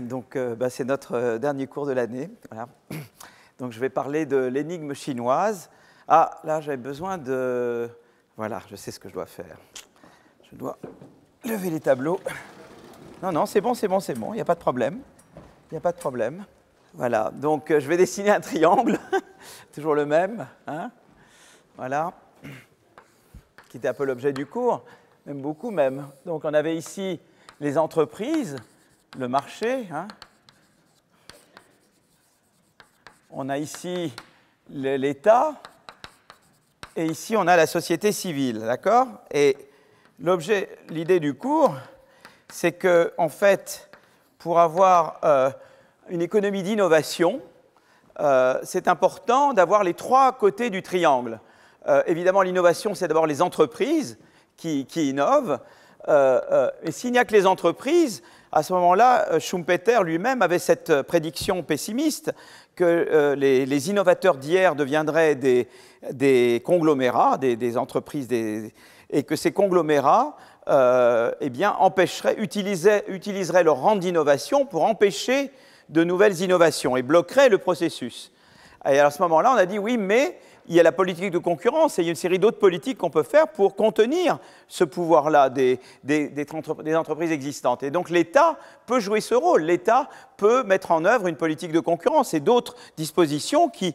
Donc c'est notre dernier cours de l'année. Voilà. Donc je vais parler de l'énigme chinoise. Ah, là j'avais besoin de... Voilà, je sais ce que je dois faire. Je dois lever les tableaux. Non, c'est bon, il n'y a pas de problème. Il n'y a pas de problème. Voilà, donc je vais dessiner un triangle, toujours le même. Hein, voilà, qui était un peu l'objet du cours, même beaucoup même. Donc on avait ici les entreprises, le marché. Hein. On a ici l'État, et ici on a la société civile, d'accord? Et l'idée du cours, c'est que, en fait, pour avoir une économie d'innovation, c'est important d'avoir les trois côtés du triangle. Évidemment, l'innovation, c'est d'abord les entreprises qui innovent. Et s'il n'y a que les entreprises, à ce moment-là, Schumpeter lui-même avait cette prédiction pessimiste que les innovateurs d'hier deviendraient des conglomérats, des entreprises, et que ces conglomérats utiliseraient leur rang d'innovation pour empêcher de nouvelles innovations et bloqueraient le processus. Et à ce moment-là, on a dit oui, mais il y a la politique de concurrence et il y a une série d'autres politiques qu'on peut faire pour contenir ce pouvoir-là des entreprises existantes. Et donc l'État peut jouer ce rôle. L'État peut mettre en œuvre une politique de concurrence et d'autres dispositions qui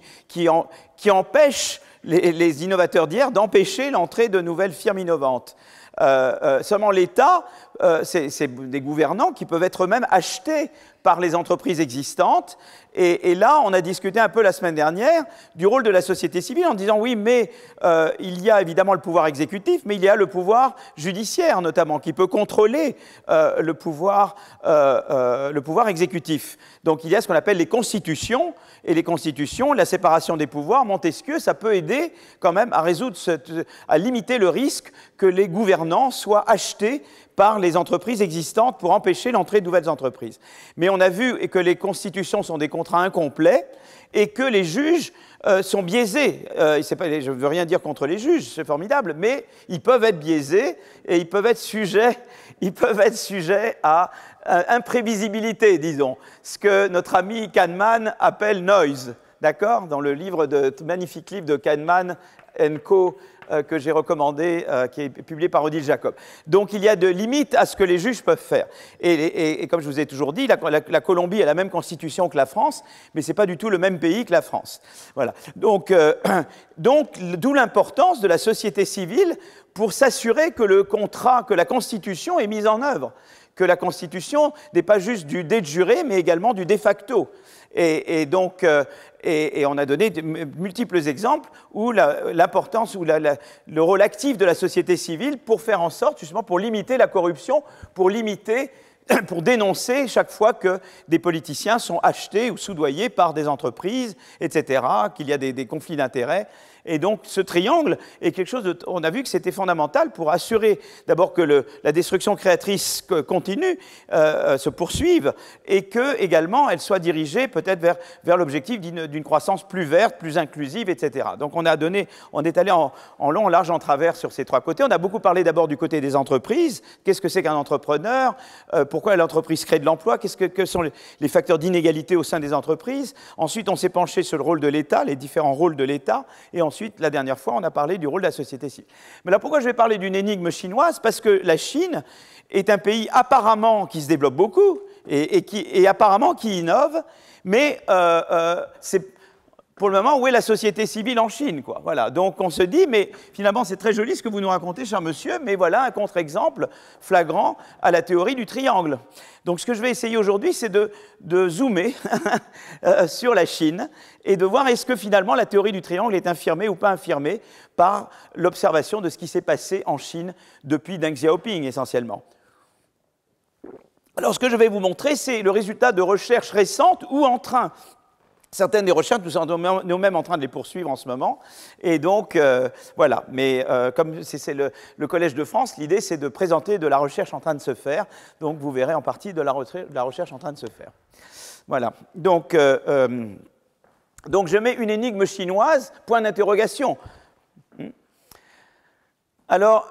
empêchent les innovateurs d'hier d'empêcher l'entrée de nouvelles firmes innovantes. Seulement l'État, c'est des gouvernants qui peuvent être eux-mêmes achetés par les entreprises existantes. Et là, on a discuté un peu la semaine dernière du rôle de la société civile en disant oui, mais il y a évidemment le pouvoir exécutif, mais il y a le pouvoir judiciaire notamment qui peut contrôler le pouvoir exécutif. Donc il y a ce qu'on appelle les constitutions, et les constitutions, la séparation des pouvoirs, Montesquieu, ça peut aider quand même à limiter le risque que les gouvernants soient achetés par les entreprises existantes pour empêcher l'entrée de nouvelles entreprises. Mais on a vu que les constitutions sont des contrats incomplets et que les juges sont biaisés. Je ne veux rien dire contre les juges, c'est formidable, mais ils peuvent être biaisés et ils peuvent être sujets à imprévisibilité, disons. Ce que notre ami Kahneman appelle noise, d'accord? Dans le magnifique livre de Kahneman & Co., que j'ai recommandé, qui est publié par Odile Jacob. Donc il y a de limites à ce que les juges peuvent faire. Et comme je vous ai toujours dit, la Colombie a la même constitution que la France, mais ce n'est pas du tout le même pays que la France. Voilà. Donc d'où l'importance de la société civile pour s'assurer que que la Constitution est mise en œuvre, que la Constitution n'est pas juste du de jure, mais également du de facto. Et on a donné de multiples exemples où l'importance ou le rôle actif de la société civile pour faire en sorte, justement, pour limiter la corruption, pour dénoncer chaque fois que des politiciens sont achetés ou soudoyés par des entreprises, etc., qu'il y a des conflits d'intérêts. Et donc, ce triangle est quelque chose on a vu que c'était fondamental pour assurer d'abord que la destruction créatrice continue, se poursuive, et que également elle soit dirigée peut-être vers l'objectif d'une croissance plus verte, plus inclusive, etc. Donc, on est allé en long, en large, en travers sur ces trois côtés. On a beaucoup parlé d'abord du côté des entreprises. Qu'est-ce que c'est qu'un entrepreneur? Pourquoi l'entreprise crée de l'emploi? Que sont les facteurs d'inégalité au sein des entreprises? Ensuite, on s'est penché sur le rôle de l'État, les différents rôles de l'État, et ensuite, la dernière fois, on a parlé du rôle de la société civile. Mais là, pourquoi je vais parler d'une énigme chinoise? Parce que la Chine est un pays apparemment qui se développe beaucoup et apparemment qui innove, mais c'est pour le moment où est la société civile en Chine, quoi. Voilà. Donc on se dit, mais finalement c'est très joli ce que vous nous racontez, cher monsieur, mais voilà un contre-exemple flagrant à la théorie du triangle. Donc ce que je vais essayer aujourd'hui, c'est de zoomer sur la Chine et de voir est-ce que finalement la théorie du triangle est infirmée ou pas infirmée par l'observation de ce qui s'est passé en Chine depuis Deng Xiaoping essentiellement. Alors ce que je vais vous montrer, c'est le résultat de recherches récentes ou en train. Certaines des recherches, nous sommes nous-mêmes en train de les poursuivre en ce moment. Et donc, voilà. Mais comme c'est le Collège de France, l'idée, c'est de présenter de la recherche en train de se faire. Donc, vous verrez en partie de la recherche en train de se faire. Voilà. Donc, je mets une énigme chinoise, point d'interrogation. Alors,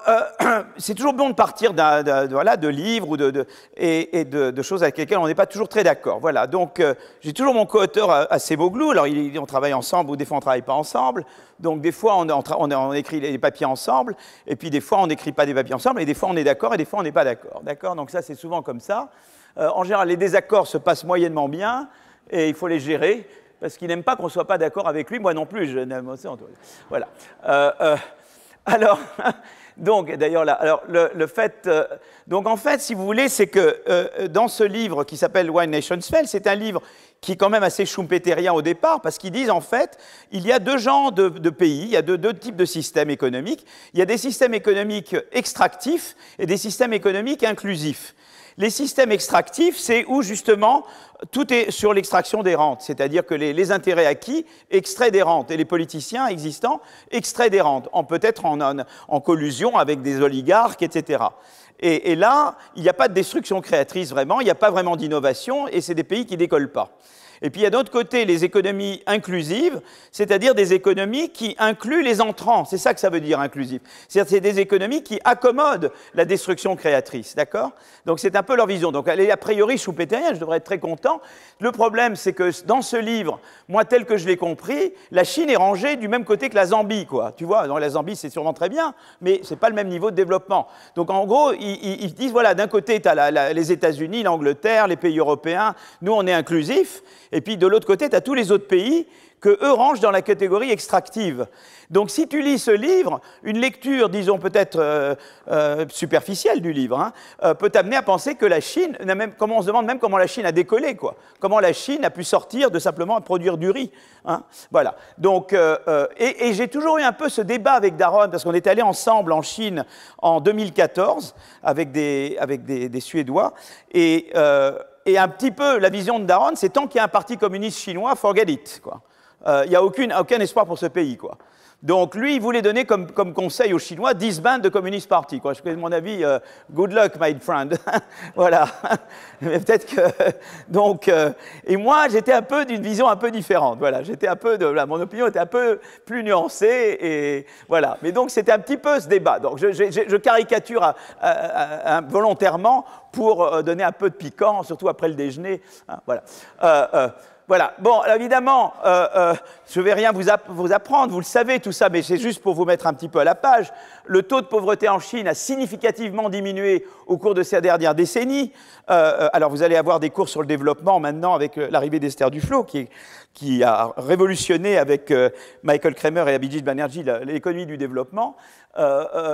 c'est toujours bon de partir voilà, de livres ou de choses avec lesquelles on n'est pas toujours très d'accord. Voilà, donc j'ai toujours mon co-auteur Aceboglou. Alors, on travaille ensemble ou des fois on ne travaille pas ensemble. Donc, des fois, on écrit les papiers ensemble, et puis des fois, on n'écrit pas des papiers ensemble, et des fois, on est d'accord, et des fois, on n'est pas d'accord. D'accord? Donc, ça, c'est souvent comme ça. En général, les désaccords se passent moyennement bien, et il faut les gérer, parce qu'il n'aime pas qu'on ne soit pas d'accord avec lui. Moi non plus, je n'aime pas. Voilà. Alors, donc, d'ailleurs, là, alors, le fait, donc, en fait, si vous voulez, c'est que dans ce livre qui s'appelle Why Nations Fail, c'est un livre qui est quand même assez schumpeterien au départ, parce qu'ils disent, en fait, il y a deux genres de pays, il y a deux types de systèmes économiques. Il y a des systèmes économiques extractifs et des systèmes économiques inclusifs. Les systèmes extractifs, c'est où, justement, tout est sur l'extraction des rentes, c'est-à-dire que les intérêts acquis extraient des rentes, et les politiciens existants extraient des rentes, peut-être en collusion avec des oligarques, etc. Et là, il n'y a pas de destruction créatrice vraiment, il n'y a pas vraiment d'innovation, et c'est des pays qui ne décollent pas. Et puis il y a d'autre côté les économies inclusives, c'est-à-dire des économies qui incluent les entrants. C'est ça que ça veut dire inclusif. C'est-à-dire c'est des économies qui accommodent la destruction créatrice, d'accord? Donc c'est un peu leur vision. Donc elle est a priori schumpeterienne, je devrais être très content. Le problème, c'est que dans ce livre, moi tel que je l'ai compris, la Chine est rangée du même côté que la Zambie, quoi. Tu vois, donc la Zambie c'est sûrement très bien, mais c'est pas le même niveau de développement. Donc en gros, ils disent voilà, d'un côté tu as les États-Unis, l'Angleterre, les pays européens, nous on est inclusifs. Et puis de l'autre côté, tu as tous les autres pays que eux rangent dans la catégorie extractive. Donc si tu lis ce livre, une lecture, disons peut-être superficielle du livre, peut t'amener à penser que la Chine, on se demande même comment la Chine a décollé, quoi. Comment la Chine a pu sortir de simplement produire du riz. Voilà. Donc, et j'ai toujours eu un peu ce débat avec Daron, parce qu'on est allés ensemble en Chine en 2014 avec des Suédois, et un petit peu, la vision de Daron, c'est tant qu'il y a un parti communiste chinois, forget it, quoi. Il n'y a aucun espoir pour ce pays, quoi. Donc lui, il voulait donner comme conseil aux Chinois disband de Communist Party, quoi. Je fais mon avis, good luck, my friend. Voilà. Mais peut-être que donc et moi, j'étais un peu d'une vision un peu différente. Voilà, j'étais un peu mon opinion était un peu plus nuancée et voilà. Mais donc c'était un petit peu ce débat. Donc je caricature volontairement pour donner un peu de piquant, surtout après le déjeuner. Voilà. Voilà. Bon, évidemment, je ne vais rien vous apprendre, vous le savez tout ça, mais c'est juste pour vous mettre un petit peu à la page. Le taux de pauvreté en Chine a significativement diminué au cours de ces dernières décennies. Alors, vous allez avoir des cours sur le développement maintenant avec l'arrivée d'Esther Duflo, qui a révolutionné avec Michael Kramer et Abhijit Banerjee l'économie du développement.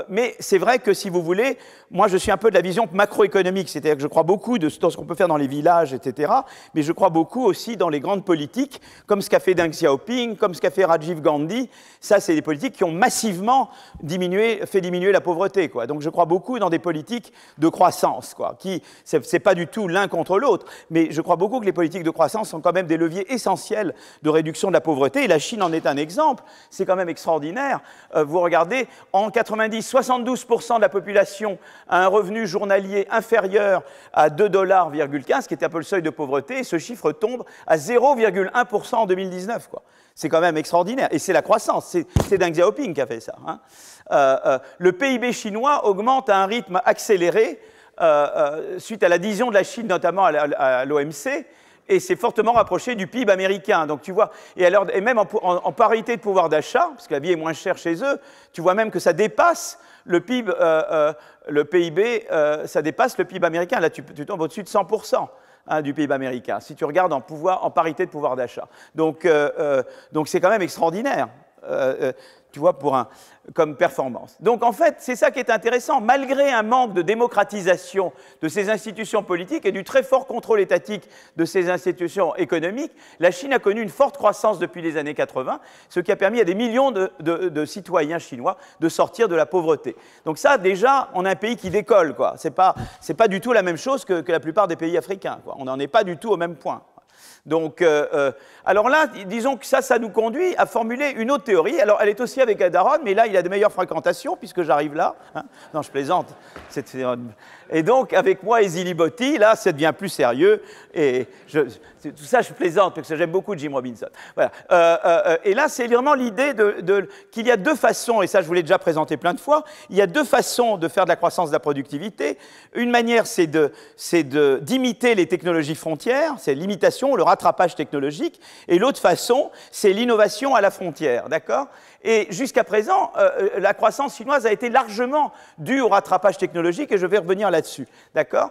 Mais c'est vrai que, si vous voulez, moi je suis un peu de la vision macroéconomique, c'est-à-dire que je crois beaucoup dans ce qu'on peut faire dans les villages, etc., mais je crois beaucoup aussi dans les grandes politiques, comme ce qu'a fait Deng Xiaoping, comme ce qu'a fait Rajiv Gandhi. Ça, c'est des politiques qui ont massivement fait diminuer la pauvreté, quoi. Donc je crois beaucoup dans des politiques de croissance, quoi, c'est pas du tout l'un contre l'autre, mais je crois beaucoup que les politiques de croissance sont quand même des leviers essentiels de réduction de la pauvreté, et la Chine en est un exemple. C'est quand même extraordinaire. Vous regardez, en 90, 72% de la population a un revenu journalier inférieur à 2,15 $, qui était un peu le seuil de pauvreté, et ce chiffre tombe à 0,1% en 2019, quoi. C'est quand même extraordinaire. Et c'est la croissance. C'est Deng Xiaoping qui a fait ça. Le PIB chinois augmente à un rythme accéléré suite à l'adhésion de la Chine, notamment à l'OMC, et c'est fortement rapproché du PIB américain. Donc tu vois, et même en parité de pouvoir d'achat, parce que la vie est moins chère chez eux, tu vois même que ça dépasse le PIB, le PIB, ça dépasse le PIB américain. Là, tu tombes au-dessus de 100%. Du PIB américain, si tu regardes en parité de pouvoir d'achat. Donc c'est quand même extraordinaire, tu vois, comme performance. Donc en fait, c'est ça qui est intéressant. Malgré un manque de démocratisation de ces institutions politiques et du très fort contrôle étatique de ces institutions économiques, la Chine a connu une forte croissance depuis les années 80, ce qui a permis à des millions de citoyens chinois de sortir de la pauvreté. Donc ça, déjà, on a un pays qui décolle, quoi. C'est pas du tout la même chose que la plupart des pays africains, quoi. On n'en est pas du tout au même point. Donc, alors là, disons que ça nous conduit à formuler une autre théorie. Alors, elle est aussi avec Daron, mais là, il a de meilleures fréquentations, puisque j'arrive là. Hein. Non, je plaisante. Et donc, avec moi et Zili Botti, là, ça devient plus sérieux. Et tout ça, je plaisante, parce que j'aime beaucoup Jim Robinson. Voilà. Et là, c'est vraiment l'idée qu'il y a deux façons, et ça, je vous l'ai déjà présenté plein de fois, il y a deux façons de faire de la croissance de la productivité. Une manière, c'est d'imiter les technologies frontières, c'est l'imitation, le rattrapage technologique. Et l'autre façon, c'est l'innovation à la frontière, d'accord? Et jusqu'à présent, la croissance chinoise a été largement due au rattrapage technologique, et je vais revenir là-dessus, d'accord?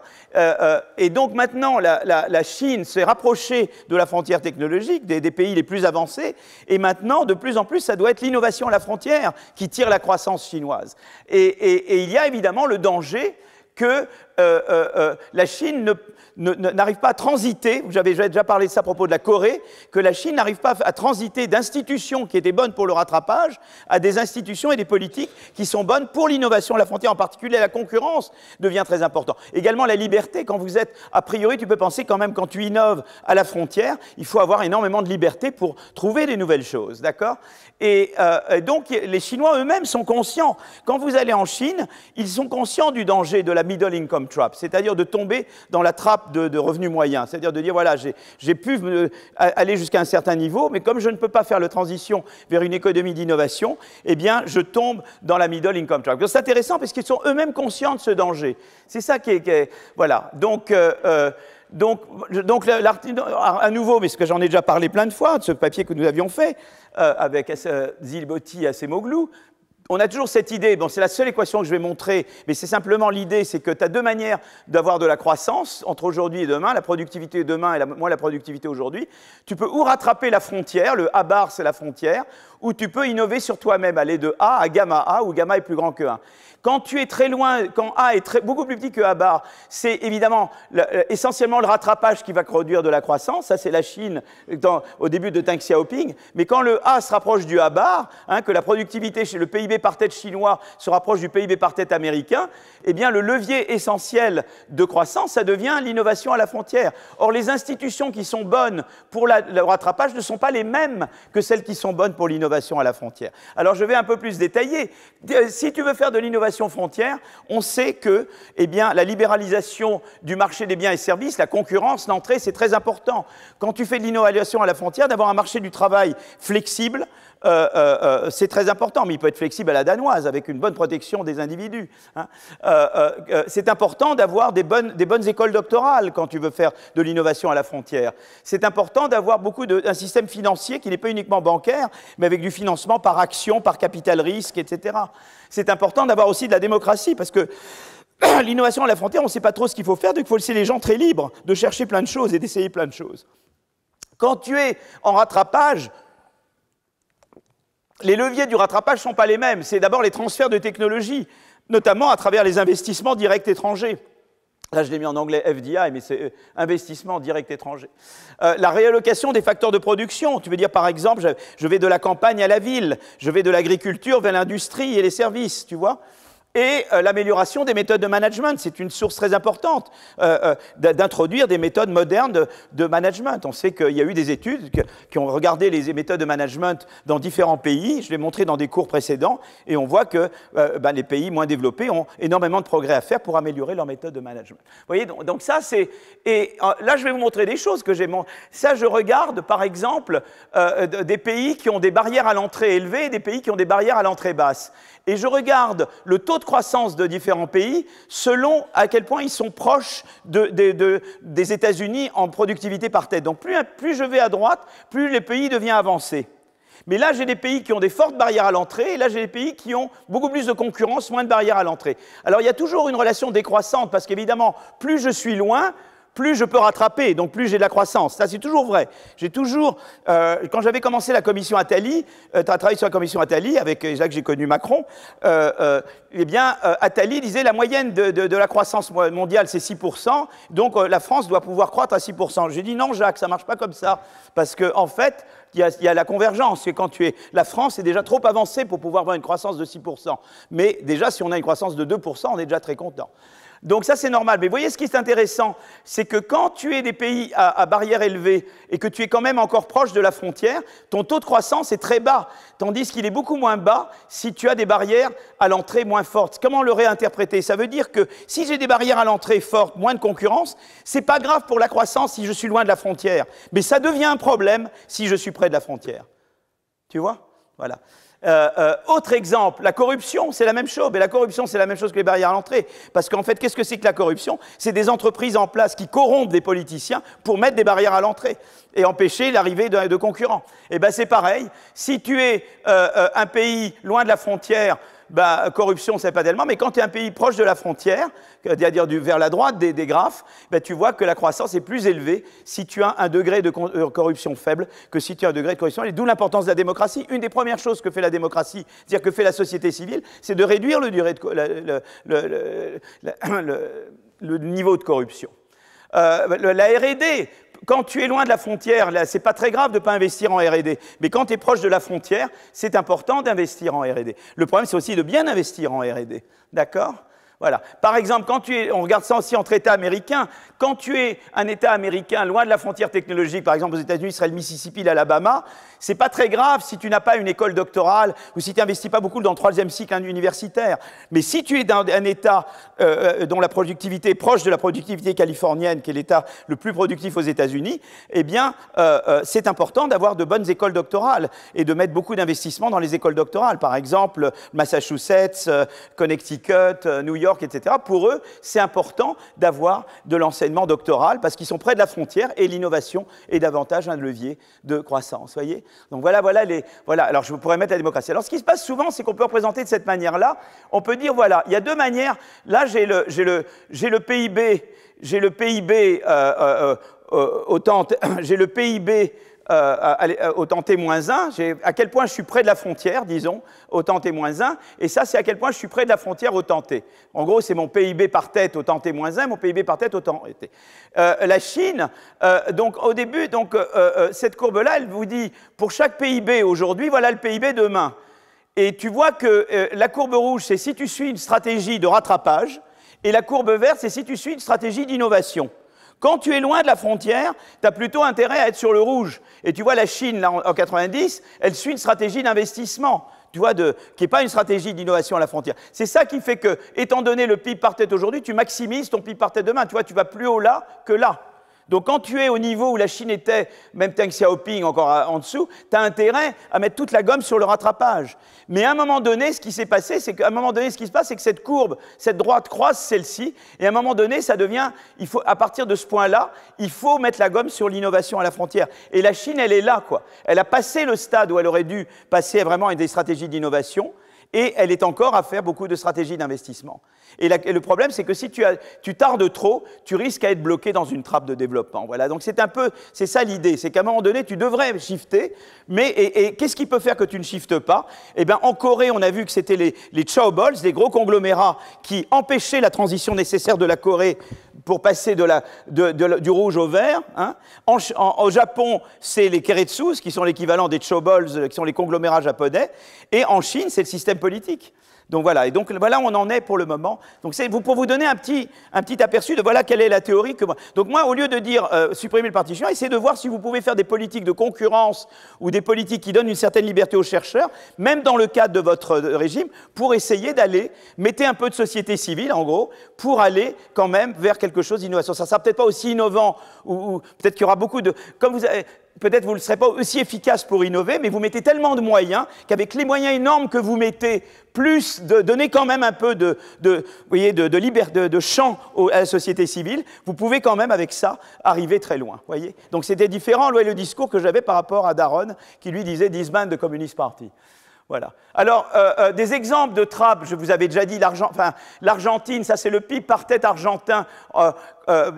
Et donc maintenant, la Chine s'est rapprochée de la frontière technologique, des pays les plus avancés, et maintenant, de plus en plus, ça doit être l'innovation à la frontière qui tire la croissance chinoise. Et il y a évidemment le danger que la Chine n'arrive pas à transiter, j'avais déjà parlé de ça à propos de la Corée, que la Chine n'arrive pas à transiter d'institutions qui étaient bonnes pour le rattrapage à des institutions et des politiques qui sont bonnes pour l'innovation à la frontière, en particulier la concurrence devient très importante. Également la liberté, quand vous êtes, a priori, tu peux penser quand même, quand tu innoves à la frontière, il faut avoir énormément de liberté pour trouver des nouvelles choses, d'accord? Et donc les Chinois eux-mêmes sont conscients, quand vous allez en Chine, ils sont conscients du danger de la middle income trap, c'est-à-dire de tomber dans la trappe de revenus moyens, c'est-à-dire de dire, voilà, j'ai pu aller jusqu'à un certain niveau, mais comme je ne peux pas faire la transition vers une économie d'innovation, eh bien, je tombe dans la middle income trap. C'est intéressant parce qu'ils sont eux-mêmes conscients de ce danger. C'est ça qui est voilà. Donc, à nouveau, mais ce que j'en ai déjà parlé plein de fois, de ce papier que nous avions fait avec Zili Botti et Acemoglu, on a toujours cette idée, bon, c'est la seule équation que je vais montrer, mais c'est simplement l'idée, c'est que tu as deux manières d'avoir de la croissance entre aujourd'hui et demain, la productivité demain et moins la productivité aujourd'hui. Tu peux ou rattraper la frontière, le A bar c'est la frontière, ou tu peux innover sur toi-même, aller de A à gamma A, où gamma est plus grand que 1. Quand tu es très loin, quand A est beaucoup plus petit que A bar, c'est évidemment essentiellement le rattrapage qui va produire de la croissance. Ça, c'est la Chine au début de Deng Xiaoping. Mais quand le A se rapproche du A bar, hein, que la productivité, le PIB par tête chinois se rapproche du PIB par tête américain, eh bien, le levier essentiel de croissance, ça devient l'innovation à la frontière. Or, les institutions qui sont bonnes pour le rattrapage ne sont pas les mêmes que celles qui sont bonnes pour l'innovation à la frontière. Alors, je vais un peu plus détailler. Si tu veux faire de l'innovation frontière, on sait que eh bien, la libéralisation du marché des biens et services, la concurrence, l'entrée, c'est très important. Quand tu fais de l'innovation à la frontière, d'avoir un marché du travail flexible, c'est très important, mais il peut être flexible à la danoise, avec une bonne protection des individus. Hein. C'est important d'avoir des bonnes écoles doctorales quand tu veux faire de l'innovation à la frontière. C'est important d'avoir un système financier qui n'est pas uniquement bancaire, mais avec du financement par action, par capital risque, etc. C'est important d'avoir aussi de la démocratie, parce que l'innovation à la frontière, on ne sait pas trop ce qu'il faut faire, donc il faut laisser les gens très libres de chercher plein de choses et d'essayer plein de choses. Quand tu es en rattrapage, les leviers du rattrapage ne sont pas les mêmes. C'est d'abord les transferts de technologie, notamment à travers les investissements directs étrangers. Là, je l'ai mis en anglais FDI, mais c'est investissement direct étranger. La réallocation des facteurs de production. Tu veux dire, par exemple, je vais de la campagne à la ville, je vais de l'agriculture vers l'industrie et les services, tu vois. Et l'amélioration des méthodes de management, c'est une source très importante d'introduire des méthodes modernes de management. On sait qu'il y a eu des études qui ont regardé les méthodes de management dans différents pays, je l'ai montré dans des cours précédents, et on voit que les pays moins développés ont énormément de progrès à faire pour améliorer leurs méthodes de management. Vous voyez, donc ça c'est... Et là je vais vous montrer des choses que j'ai... Ça je regarde par exemple des pays qui ont des barrières à l'entrée élevées et des pays qui ont des barrières à l'entrée basse. Et je regarde le taux de croissance de différents pays selon à quel point ils sont proches des États-Unis en productivité par tête. Donc plus je vais à droite, plus le pays devient avancé. Mais là, j'ai des pays qui ont des fortes barrières à l'entrée, et là, j'ai des pays qui ont beaucoup plus de concurrence, moins de barrières à l'entrée. Alors, il y a toujours une relation décroissante, parce qu'évidemment, plus je suis loin, plus je peux rattraper, donc plus j'ai de la croissance. Ça, c'est toujours vrai. J'ai toujours, quand j'avais commencé la commission Attali, tu as travaillé sur la commission Attali, avec là que j'ai connu Macron, eh bien, Attali disait la moyenne de la croissance mondiale, c'est 6%, donc la France doit pouvoir croître à 6%. J'ai dit non, Jacques, ça ne marche pas comme ça, parce qu'en fait, il y a la convergence. Et quand la France est déjà trop avancée pour pouvoir avoir une croissance de 6%. Mais déjà, si on a une croissance de 2%, on est déjà très content. Donc ça, c'est normal. Mais vous voyez, ce qui est intéressant, c'est que quand tu es des pays à barrière élevée et que tu es quand même encore proche de la frontière, ton taux de croissance est très bas, tandis qu'il est beaucoup moins bas si tu as des barrières à l'entrée moins fortes. Comment le réinterpréter? Ça veut dire que si j'ai des barrières à l'entrée fortes, moins de concurrence, c'est pas grave pour la croissance si je suis loin de la frontière, mais ça devient un problème si je suis près de la frontière. Tu vois? Voilà. Autre exemple, la corruption, c'est la même chose. Mais la corruption, c'est la même chose que les barrières à l'entrée. Parce qu'en fait, qu'est-ce que c'est que la corruption? C'est des entreprises en place qui corrompent des politiciens pour mettre des barrières à l'entrée et empêcher l'arrivée de concurrents. Et bien, c'est pareil. Si tu es un pays loin de la frontière, ben, corruption, c'est pas tellement, mais quand tu es un pays proche de la frontière, c'est-à-dire vers la droite des graphes, ben, tu vois que la croissance est plus élevée si tu as un degré de corruption faible que si tu as un degré de corruption. Et d'où l'importance de la démocratie. Une des premières choses que fait la démocratie, c'est-à-dire que fait la société civile, c'est de réduire le niveau de corruption. La R&D, quand tu es loin de la frontière, ce n'est pas très grave de ne pas investir en R&D. Mais quand tu es proche de la frontière, c'est important d'investir en R&D. Le problème, c'est aussi de bien investir en R&D. D'accord ? Voilà. Par exemple, on regarde ça aussi entre États américains, quand tu es un État américain loin de la frontière technologique, par exemple aux États-Unis, ce serait le Mississippi, l'Alabama, c'est pas très grave si tu n'as pas une école doctorale ou si tu n'investis pas beaucoup dans le 3e cycle universitaire. Mais si tu es dans un État dont la productivité est proche de la productivité californienne, qui est l'État le plus productif aux États-Unis, eh bien, c'est important d'avoir de bonnes écoles doctorales et de mettre beaucoup d'investissements dans les écoles doctorales. Par exemple, Massachusetts, Connecticut, New York, etc. Pour eux, c'est important d'avoir de l'enseignement doctoral parce qu'ils sont près de la frontière et l'innovation est davantage un levier de croissance. Voyez ? Donc voilà. Alors je pourrais mettre la démocratie. Alors ce qui se passe souvent, c'est qu'on peut représenter de cette manière-là. On peut dire voilà, il y a deux manières. Là, j'ai le PIB, au temps T-1, à quel point je suis près de la frontière, disons, au temps T-1, et ça, c'est à quel point je suis près de la frontière au temps T. En gros, c'est mon PIB par tête au temps T-1, mon PIB par tête au temps T. La Chine, donc au début, cette courbe-là, elle vous dit, pour chaque PIB aujourd'hui, voilà le PIB demain. Et tu vois que la courbe rouge, c'est si tu suis une stratégie de rattrapage, et la courbe verte, c'est si tu suis une stratégie d'innovation. Quand tu es loin de la frontière, tu as plutôt intérêt à être sur le rouge. Et tu vois, la Chine, là, en 90, elle suit une stratégie d'investissement, tu vois, qui n'est pas une stratégie d'innovation à la frontière. C'est ça qui fait que, étant donné le PIB par tête aujourd'hui, tu maximises ton PIB par tête demain. Tu vois, tu vas plus haut là que là. Donc quand tu es au niveau où la Chine était, même Deng Xiaoping encore en dessous, tu as intérêt à mettre toute la gomme sur le rattrapage. Mais à un moment donné, ce qui s'est passé, c'est qu'à un moment donné, ce qui se passe, c'est que cette courbe, cette droite croise celle-ci, et à un moment donné, ça devient, à partir de ce point-là, il faut mettre la gomme sur l'innovation à la frontière. Et la Chine, elle est là, quoi. Elle a passé le stade où elle aurait dû passer vraiment à des stratégies d'innovation, et elle est encore à faire beaucoup de stratégies d'investissement. Et le problème, c'est que si tu tardes trop, tu risques à être bloqué dans une trappe de développement. Voilà. Donc c'est ça l'idée, c'est qu'à un moment donné, tu devrais shifter, et qu'est-ce qui peut faire que tu ne shiftes pas? Eh bien, en Corée, on a vu que c'était les chaebols, les gros conglomérats qui empêchaient la transition nécessaire de la Corée pour passer du rouge au vert. Hein. Au Japon, c'est les keiretsus, qui sont l'équivalent des chaebols, qui sont les conglomérats japonais. Et en Chine, c'est le système politique. Donc voilà, et donc voilà où on en est pour le moment. Donc c'est pour vous donner un petit aperçu de voilà quelle est la théorie que moi. Donc moi, au lieu de dire supprimer le parti chinois, essayez de voir si vous pouvez faire des politiques de concurrence ou des politiques qui donnent une certaine liberté aux chercheurs, même dans le cadre de votre régime, pour essayer d'aller, mettez un peu de société civile en gros, pour aller quand même vers quelque chose d'innovation. Ça ne sera peut-être pas aussi innovant, ou peut-être qu'il y aura beaucoup de... Comme vous avez, peut-être vous ne serez pas aussi efficace pour innover, mais vous mettez tellement de moyens qu'avec les moyens énormes que vous mettez, plus de donner quand même un peu de champ à la société civile, vous pouvez quand même avec ça arriver très loin. Voyez. Donc c'était différent le discours que j'avais par rapport à Daron, qui lui disait « Disband the Communist Party ». Voilà. Alors, des exemples de trappes, je vous avais déjà dit, l'Argentine, ça c'est le PIB par tête argentin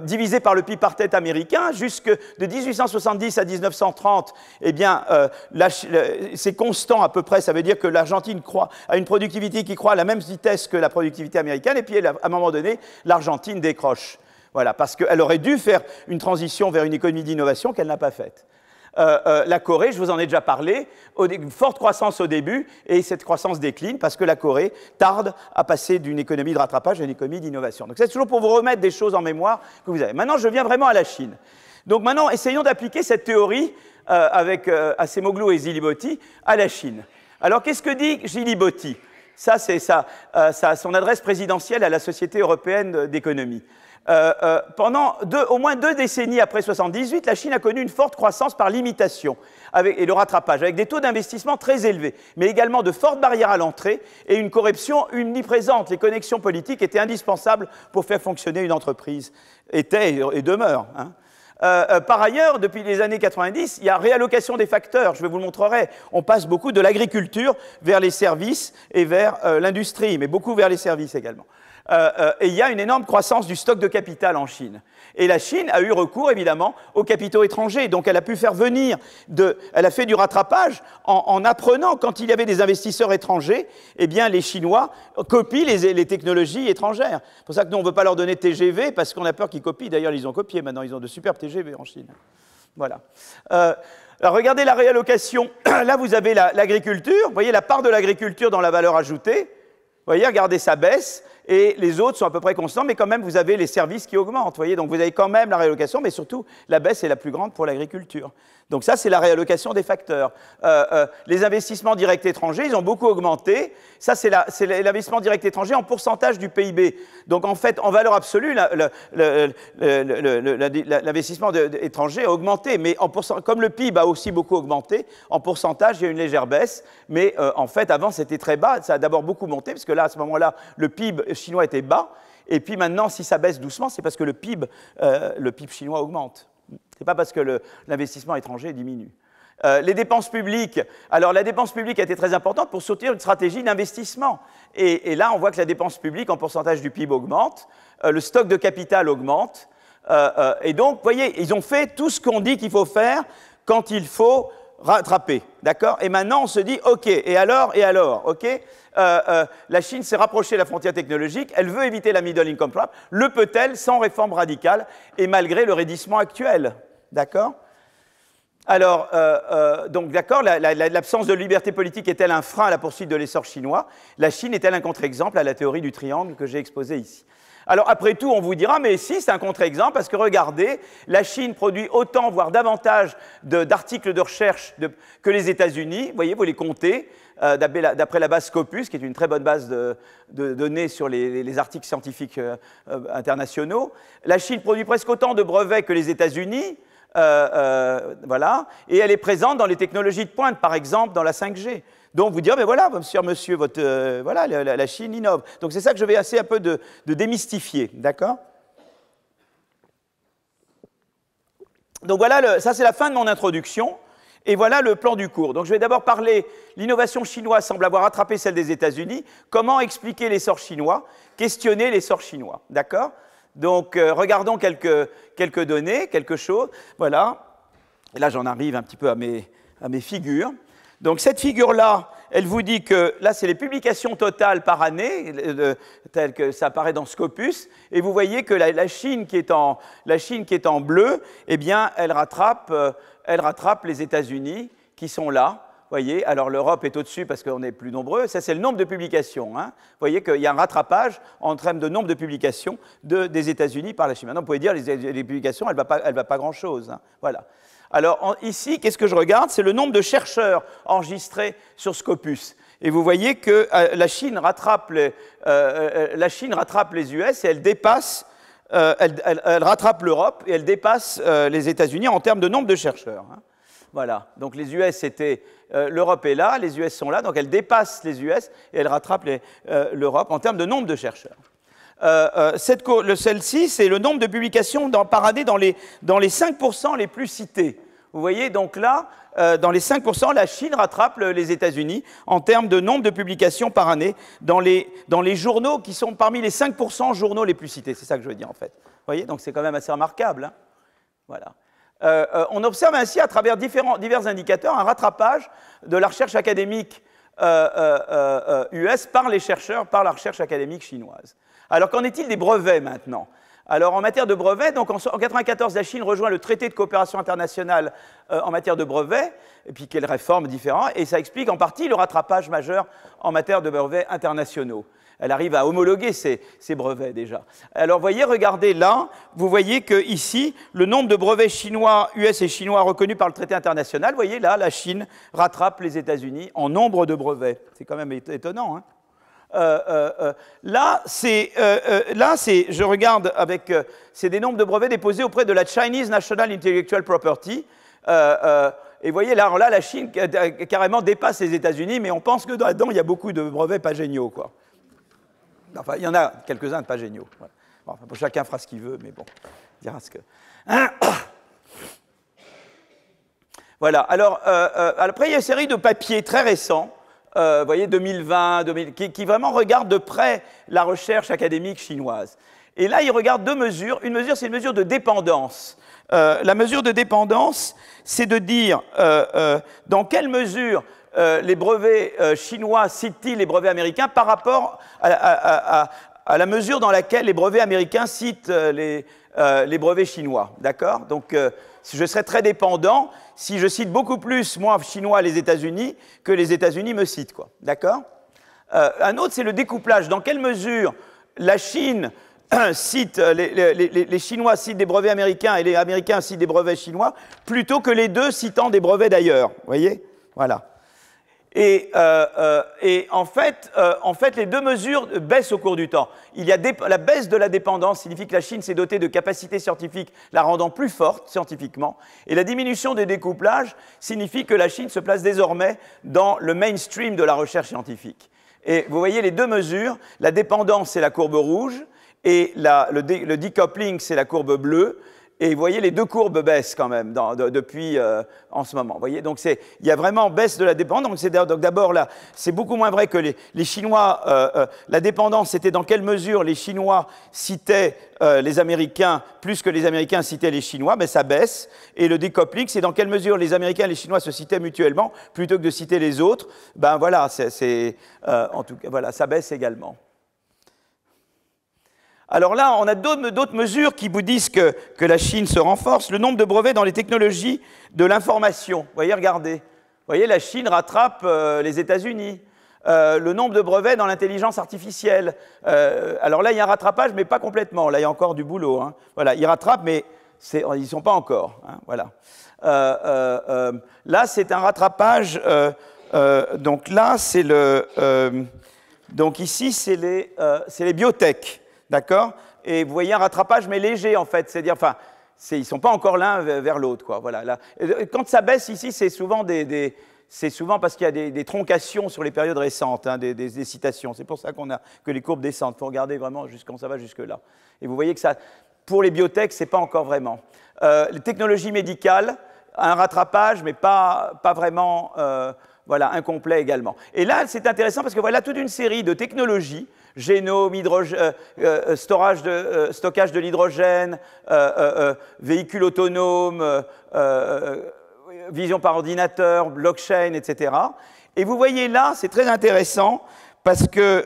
divisé par le PIB par tête américain, jusque de 1870 à 1930, eh bien, c'est constant à peu près, ça veut dire que l'Argentine a une productivité qui croît à la même vitesse que la productivité américaine, et puis à un moment donné, l'Argentine décroche. Voilà, parce qu'elle aurait dû faire une transition vers une économie d'innovation qu'elle n'a pas faite. La Corée, je vous en ai déjà parlé, une forte croissance au début, et cette croissance décline parce que la Corée tarde à passer d'une économie de rattrapage à une économie d'innovation. Donc c'est toujours pour vous remettre des choses en mémoire que vous avez. Maintenant, je viens vraiment à la Chine. Donc maintenant, essayons d'appliquer cette théorie avec Acemoglu et Ziliboty à la Chine. Alors, qu'est-ce que dit Ziliboty? Ça, c'est son adresse présidentielle à la Société européenne d'économie. Pendant au moins 2 décennies après 1978, la Chine a connu une forte croissance par l'imitation et le rattrapage, avec des taux d'investissement très élevés, mais également de fortes barrières à l'entrée et une corruption omniprésente. Les connexions politiques étaient indispensables pour faire fonctionner une entreprise, étaient et demeurent. Hein. Par ailleurs, depuis les années 90, il y a réallocation des facteurs, je vous le montrerai. On passe beaucoup de l'agriculture vers les services et vers l'industrie, mais beaucoup vers les services également. Et il y a une énorme croissance du stock de capital en Chine. Et la Chine a eu recours, évidemment, aux capitaux étrangers. Donc elle a pu faire venir, elle a fait du rattrapage en apprenant, quand il y avait des investisseurs étrangers, eh bien les Chinois copient les technologies étrangères. C'est pour ça que nous, on ne veut pas leur donner TGV, parce qu'on a peur qu'ils copient. D'ailleurs, ils ont copié maintenant, ils ont de superbes TGV en Chine. Voilà. Alors regardez la réallocation. Là, vous avez l'agriculture. Vous voyez la part de l'agriculture dans la valeur ajoutée. Vous voyez, regardez, ça baisse. Et les autres sont à peu près constants, mais quand même, vous avez les services qui augmentent. Vous voyez, donc vous avez quand même la réallocation, mais surtout, la baisse est la plus grande pour l'agriculture. Donc ça, c'est la réallocation des facteurs. Les investissements directs étrangers, ils ont beaucoup augmenté. Ça, c'est l'investissement direct étranger en pourcentage du PIB. Donc en fait, en valeur absolue, l'investissement étranger a augmenté. Mais comme le PIB a aussi beaucoup augmenté, en pourcentage, il y a une légère baisse. Mais en fait, avant, c'était très bas. Ça a d'abord beaucoup monté, parce que là, à ce moment-là, le PIB chinois était bas. Et puis maintenant, si ça baisse doucement, c'est parce que le PIB chinois augmente. Ce n'est pas parce que l'investissement étranger diminue. Les dépenses publiques. Alors, la dépense publique a été très importante pour soutenir une stratégie d'investissement. Et là, on voit que la dépense publique, en pourcentage du PIB, augmente. Le stock de capital augmente. Et donc, vous voyez, ils ont fait tout ce qu'on dit qu'il faut faire quand il faut rattraper. D'accord? Et maintenant, on se dit, OK, et alors, OK? La Chine s'est rapprochée de la frontière technologique, elle veut éviter la middle income trap, le peut-elle sans réforme radicale et malgré le raidissement actuel? D'accord? Alors, donc d'accord, l'absence de liberté politique est-elle un frein à la poursuite de l'essor chinois? La Chine est-elle un contre-exemple à la théorie du triangle que j'ai exposée ici? Alors, après tout, on vous dira, mais si, c'est un contre-exemple, parce que regardez, la Chine produit autant, voire davantage d'articles de recherche que les États-Unis. Vous voyez, vous les comptez, d'après la base Scopus, qui est une très bonne base de données sur les articles scientifiques internationaux. La Chine produit presque autant de brevets que les États-Unis. Voilà, et elle est présente dans les technologies de pointe, par exemple dans la 5G. Donc vous dire, mais voilà, monsieur, voilà, la Chine innove. Donc c'est ça que je vais essayer un peu de démystifier, d'accord? Donc voilà, ça c'est la fin de mon introduction, et voilà le plan du cours. Donc je vais d'abord parler, l'innovation chinoise semble avoir rattrapé celle des États-Unis. Comment expliquer l'essor chinois? Questionner l'essor chinois, d'accord? Donc, regardons quelques données, quelque chose. Voilà. Et là, j'en arrive un petit peu à mes figures. Donc, cette figure-là, elle vous dit que, là, c'est les publications totales par année, telles que ça apparaît dans Scopus. Et vous voyez que la Chine qui est en bleu, eh bien, elle rattrape les États-Unis qui sont là. Vous voyez, alors l'Europe est au-dessus parce qu'on est plus nombreux. Ça, c'est le nombre de publications. Hein. Vous voyez qu'il y a un rattrapage en termes de nombre de publications des États-Unis par la Chine. Maintenant, vous pouvez dire les publications, elle ne va pas grand-chose. Hein. Voilà. Alors, ici, qu'est-ce que je regarde? C'est le nombre de chercheurs enregistrés sur Scopus. Et vous voyez que la Chine rattrape les US et elle dépasse, elle rattrape l'Europe et elle dépasse les États-Unis en termes de nombre de chercheurs. Hein. Voilà, donc les US c'était, l'Europe est là, les US sont là, donc elle dépasse les US et elle rattrape l'Europe en termes de nombre de chercheurs. Celle-ci, c'est le nombre de publications par année dans les 5% les plus cités. Vous voyez, donc là, dans les 5%, la Chine rattrape les États-Unis en termes de nombre de publications par année dans les journaux qui sont parmi les 5% journaux les plus cités. C'est ça que je veux dire, en fait. Vous voyez, donc c'est quand même assez remarquable. Hein. Voilà. On observe ainsi, à travers divers indicateurs, un rattrapage de la recherche académique US par les chercheurs, par la recherche académique chinoise. Alors, qu'en est-il des brevets maintenant? Alors, en matière de brevets, donc en 1994, la Chine rejoint le traité de coopération internationale en matière de brevets, et puis quelle réforme différente, et ça explique en partie le rattrapage majeur en matière de brevets internationaux. Elle arrive à homologuer ces brevets déjà. Alors, voyez, regardez là, vous voyez que ici, le nombre de brevets chinois, US et chinois reconnus par le traité international, vous voyez là, la Chine rattrape les États-Unis en nombre de brevets. C'est quand même étonnant, hein. Là, je regarde avec, c'est des nombres de brevets déposés auprès de la Chinese National Intellectual Property. Et vous voyez, là, la Chine carrément dépasse les États-Unis, mais on pense que là-dedans, il y a beaucoup de brevets pas géniaux, quoi. Enfin, il y en a quelques-uns de pas géniaux. Voilà. Bon, enfin, chacun fera ce qu'il veut, mais bon, il dira ce que... Voilà, alors, après, il y a une série de papiers très récents, vous voyez, 2020, qui vraiment regardent de près la recherche académique chinoise. Et là, ils regardent deux mesures. Une mesure, c'est une mesure de dépendance. La mesure de dépendance, c'est de dire dans quelle mesure les brevets chinois citent-ils les brevets américains par rapport à la mesure dans laquelle les brevets américains citent les brevets chinois. D'accord? Donc, je serais très dépendant si je cite beaucoup plus, moi, chinois, les États-Unis, que les États-Unis me citent, quoi. D'accord? Un autre, c'est le découplage. Dans quelle mesure la Chine cite, les Chinois citent des brevets américains et les Américains citent des brevets chinois, plutôt que les deux citant des brevets d'ailleurs. Vous voyez? Voilà. Et en fait, les deux mesures baissent au cours du temps. Il y a la baisse de la dépendance signifie que la Chine s'est dotée de capacités scientifiques, la rendant plus forte scientifiquement. Et la diminution des découplages signifie que la Chine se place désormais dans le mainstream de la recherche scientifique. Et vous voyez les deux mesures, la dépendance, c'est la courbe rouge, et le decoupling, c'est la courbe bleue. Et vous voyez, les deux courbes baissent quand même depuis en ce moment. Vous voyez, donc il y a vraiment baisse de la dépendance. Donc d'abord là, c'est beaucoup moins vrai que les Chinois. La dépendance, c'était dans quelle mesure les Chinois citaient les Américains plus que les Américains citaient les Chinois, mais ça baisse. Et le decoupling, c'est dans quelle mesure les Américains et les Chinois se citaient mutuellement plutôt que de citer les autres. Ben voilà, en tout cas, voilà, ça baisse également. Alors là, on a d'autres mesures qui vous disent que la Chine se renforce. Le nombre de brevets dans les technologies de l'information. Vous voyez, regardez. Vous voyez, la Chine rattrape les États-Unis. Le nombre de brevets dans l'intelligence artificielle. Alors là, il y a un rattrapage, mais pas complètement. Là, il y a encore du boulot, hein. Voilà, ils rattrapent, mais ils n'y sont pas encore, hein. Voilà. Là, c'est un rattrapage. Donc là, c'est donc ici, c'est les biotech. D'accord? Et vous voyez un rattrapage, mais léger, en fait. C'est-à-dire, enfin, ils ne sont pas encore l'un vers l'autre, quoi. Voilà, là. Quand ça baisse ici, c'est souvent c'est souvent parce qu'il y a des troncations sur les périodes récentes, hein, des citations. C'est pour ça que les courbes descendent. Il faut regarder vraiment quand ça va jusque-là. Et vous voyez que ça, pour les biotech, ce n'est pas encore vraiment. Les technologies médicales, un rattrapage, mais pas vraiment, voilà, incomplet également. Et là, c'est intéressant parce que voilà toute une série de technologies, génome, stockage de l'hydrogène, véhicules autonomes, vision par ordinateur, blockchain, etc. Et vous voyez là, c'est très intéressant parce que